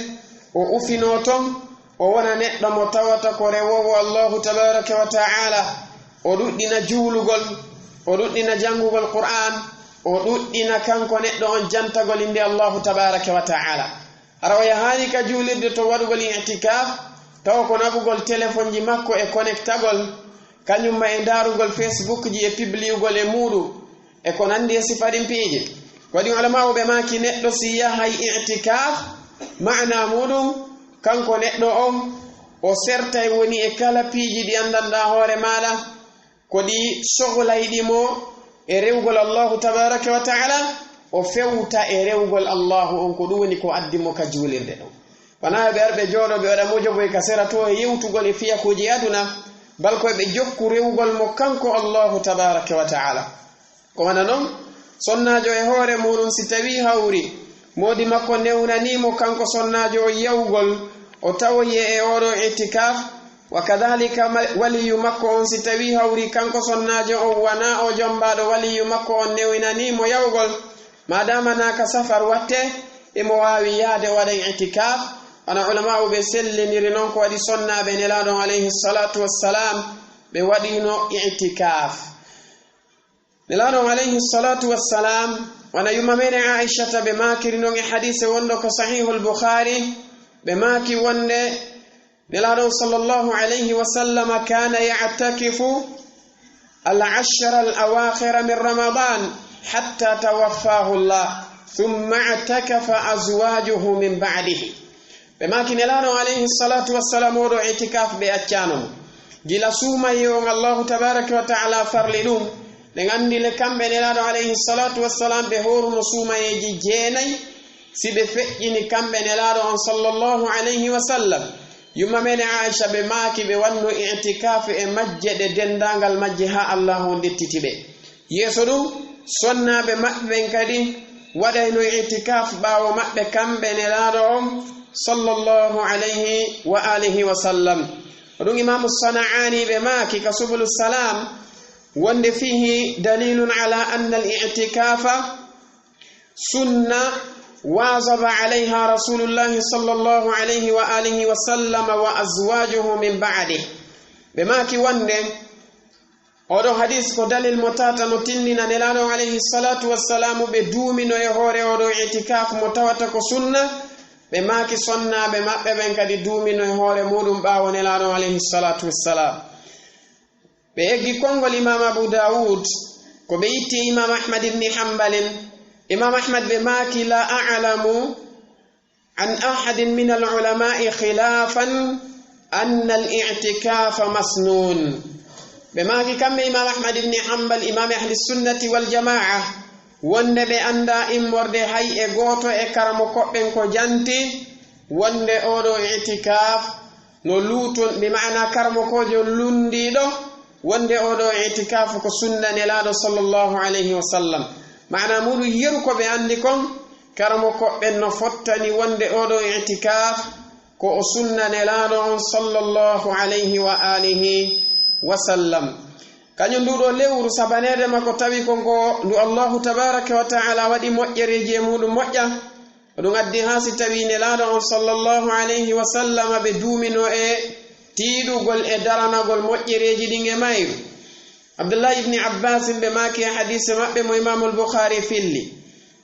S2: o ufino ton o wona neɗɗo mo tawata ko rewowo allahu tabaraka wa ta'ala o ɗuɗɗina juulugol o ɗuɗɗina jangugol qur'an o ɗuɗɗina kanko neɗɗo on jantagol inde allahu tabaraka wa ta'ala hara o yahani ka juulirde to waɗugol i'tikaf taw ko nabugol téléphone ji makko e connectagol kañumma e darugol facebook ji e pibliugol e muɗum e ko nandi e sifaɗin piiji waɗi ulama ɓe maki neɗɗo si yahay i'tikaf maana muɗum kanko neɗɗo on o sertay woni e kala piiji ɗi andanɗa hoore maɗa ko ɗi sohlayɗimo e rewgol allahu tabaraka wa ta'ala o fewta e rewgol allahu on ko ɗum woni ko addimo ka juulirde ɗon wona ɓe arɓe jooɗo ɓe waɗa mojoboy ka sera to e yewtugol e fiyakuji aduna bal koye ɓe jokku rewgol mo kanko allahu tabaraka wa ta'ala ko wana noon sonnajo e hoore muɗum si tawi hawri modi makko newnanimo kanko sonnajo o yawgol o tawoye e oɗo i'tikaf wa kadhalika waliyu makko on si tawi hawri kanko sonnajo on wana o jombaɗo waliyu makko on newnanimo yawgol madama naka safar watte emo wawi yaade waɗa i'tikaf ana ulama ɓe selliniri noon ko waɗi sonnaɓe nelaɗon alayhi salatu wassalam ɓe waɗino i'tikaf nelaɗon alayhi salatu wassalam wana yumma meɗen aishata ɓe makiri noon e hadise wonɗo ko sahihul bukhari ɓe maki wonde nelaɗon sallallahu alayhi wa sallama kana ya'takifu al-ashra al-awakhira min ramadan hatta tawaffahu Allah thumma i'takafa azwajuhu min ba'dihi ɓe maki nelaɗon alayhi salatu wassalam oɗo i'tikaf ɓe accanomo gila suumayi on allahu tabaraka wa ta'ala farli ɗum ɓe gandi le kamɓe nelaɗo alayhi salatu wassalam ɓe horuno suumayeji jeenayi si ɓe feƴƴini kamɓe nelaɗo on sallallahu alayhi wa sallam yumma mene Aisha ɓe maaki ɓe wanno i'tikaf e majje ɗe dendangal majje ha Allah on dettiti ɓe yeeso ɗum sonnaɓe maɓɓe ɓen kadi waɗayno itikaf ɓaawo maɓɓe kamɓe nelaaɗo on sallallahu alayhi wa alihi wa sallam. ɗum imamu sana'ani ɓe maaki ka subulu salam wonde fihi dalilun ala anna al-i'tikafa sunna wazaba alayha rasulullahi sallallahu alayhi wa alihi wa sallam wa azwajuhu min ba'dih. ɓe maaki wonde oɗo hadis ko dalil mo tata no tindina nelaɗo alayhi salatu wassalamu ɓe duumino e hoore oɗo itikaf mo tawata ko sunna. ɓe maaki sonnaɓe maɓɓe ɓen kadi duumino e hoore muɗum ɓaawo nelaɗo alayhi salatu wassalam. ɓe eggi konngol imam abu dawud ko ɓe itti imam ahmad ibni hambalin. imam ahmad ɓe maaki la a'lamu an ahadin min al-ulama'i khilafan anna al-i'tikafa masnun. ɓe maaki kamɓe imam ahmad ibni hambal imam ahli sunnati wal jama'a wonde ɓe anda immorde hay e gooto e karamo koɓɓen ko janti wonde oɗo itikaf no luuton bi ma'ana karamo kojo lundiɗo wonde oɗo itikaf ko sunna nelaɗo sallallahu alayhi wa sallam. ma'ana muɗum yeru ko ɓe andi kon karamo koɓɓen no fottani wonde oɗo itikaf ko o sunna nelaɗo on sallallahu alayhi wa alihi wa sallam. kañum nduɗo lewru sabanede makko tawi konko ndu allahu tabaraka wa ta'ala waɗi moƴƴereji e muɗum moƴƴa ɗum addi ha si tawi nelaɗo on sallallahu alayhi wa sallam ɓe duumino e tiiɗugol e daranagol moƴƴereji ɗin e mayru. abdullah ibni abbasin ɓe maaki e hadise maɓɓe mo imamul bukhari filli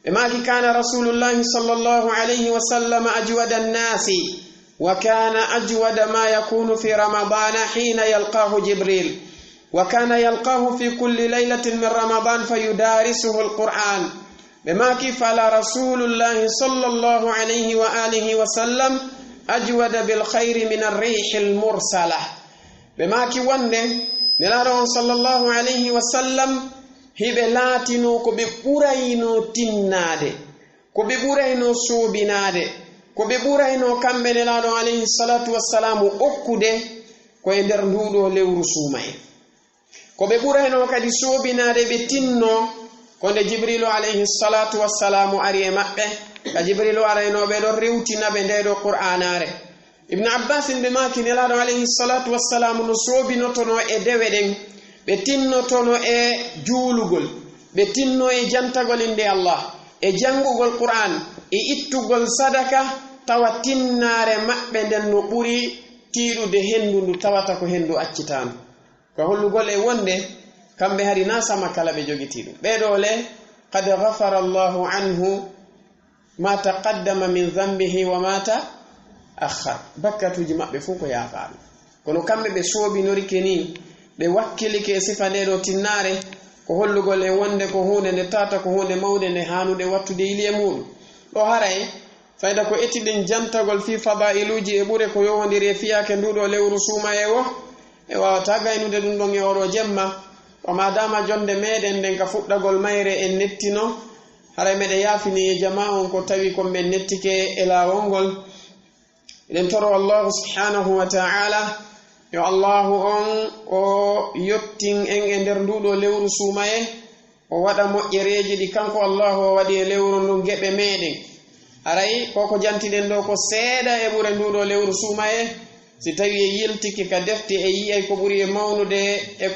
S2: ɓe maaki kana rasulullahi sallallahu alayhi wa sallam ajwada nnasi wa kana ajwada ma yakunu fi ramadana hina yalqahu jibril وكان يلقاه في كل ليلة من رمضان فيدارسه القرآن. بما كفل رسول الله صلى الله عليه وآله وسلم أجود بالخير من الريح المرسلة. بما كوانده نلارون صلى الله عليه وسلم هبلاتنو كببورينو تناده كببورينو سوبناده كببورينو كمبه نلارون عليه الصلاة والسلام أكده كويندر نودو لورسومي ko ɓe ɓurayno kadi soobinaade ɓe tinno ko nde jibrilu alayhi salatu wassalamu ari e maɓɓe ka jibrilu araynoɓe ɗon rewtina ɓe nde ɗo qur'anare. ibnu abbasin ɓe maaki nelaɗo alayhi salatu wassalamu no soobinotono e dewe ɗen ɓe tinnotono e juulugol ɓe tinno e jantagol inde allah e janngugol qur'an e ittugol sadaka tawa tinnare maɓɓe nden no ɓuri tiiɗude henndu ndu tawata ko henndu accitano ko hollugol e wonde kamɓe hari na sama kala ɓe jogiti ɗum ɓeɗo le qad ghafara allahu anhu ma taqaddama min dhanbihi wa ma ta'akhkhar. bakkatuji maɓɓe fof ko yaafaɗum kono kamɓe ɓe soobinorike ni ɓe wakkilike e sifa nde ɗo tinnare ko hollugol e wonde ko hunde nde tata ko hunde mawde nde hanude wattude yili e muɗum. ɗo haray fayda ko ettiɗen jantagol fi fadailuji e ɓure ko yowodiri e fiyake nduɗo lewru suumaye wo e wawata gaynude ɗum ɗon e oɗo jemma o madama jonde meɗen nden ka fuɗɗagol mayre en nettino haray meɗen yaafini e jama on ko tawi konɓe nettike e laawol ngol. eɗen toro allahu subhanahu wa ta'ala yo allahu on o yottin en e nder nduɗo lewru suumaye o waɗa moƴƴereji ɗi kanko allahu o waɗi e lewru ndun geɓe meɗen. haray koko jantiɗen ɗo ko seeɗa e ɓure nduɗo lewru suumaye si tawi e yiltiki ka defti e yiyay ko ɓuri e mawnude e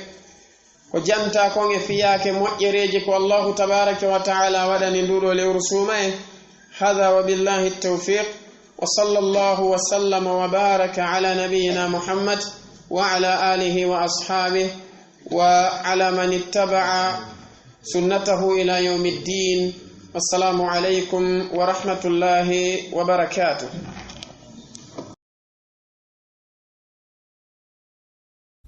S2: ko janta kon e fiyake moƴƴereji ko allahu tabaraka wa ta'ala waɗani nduɗo lewru suumaye. hada wa billahi tawfiq wa sallallahu wa sallama wa baraka ala nabiyyina muhammad wa ala alihi wa ashabihi wa ala man ittaba'a sunnatahu ila yawmiddin. assalamu alaikum wa rahmatullahi wa barakatuh.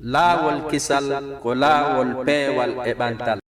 S1: laawol kisal ko laawol peewal e ɓantal.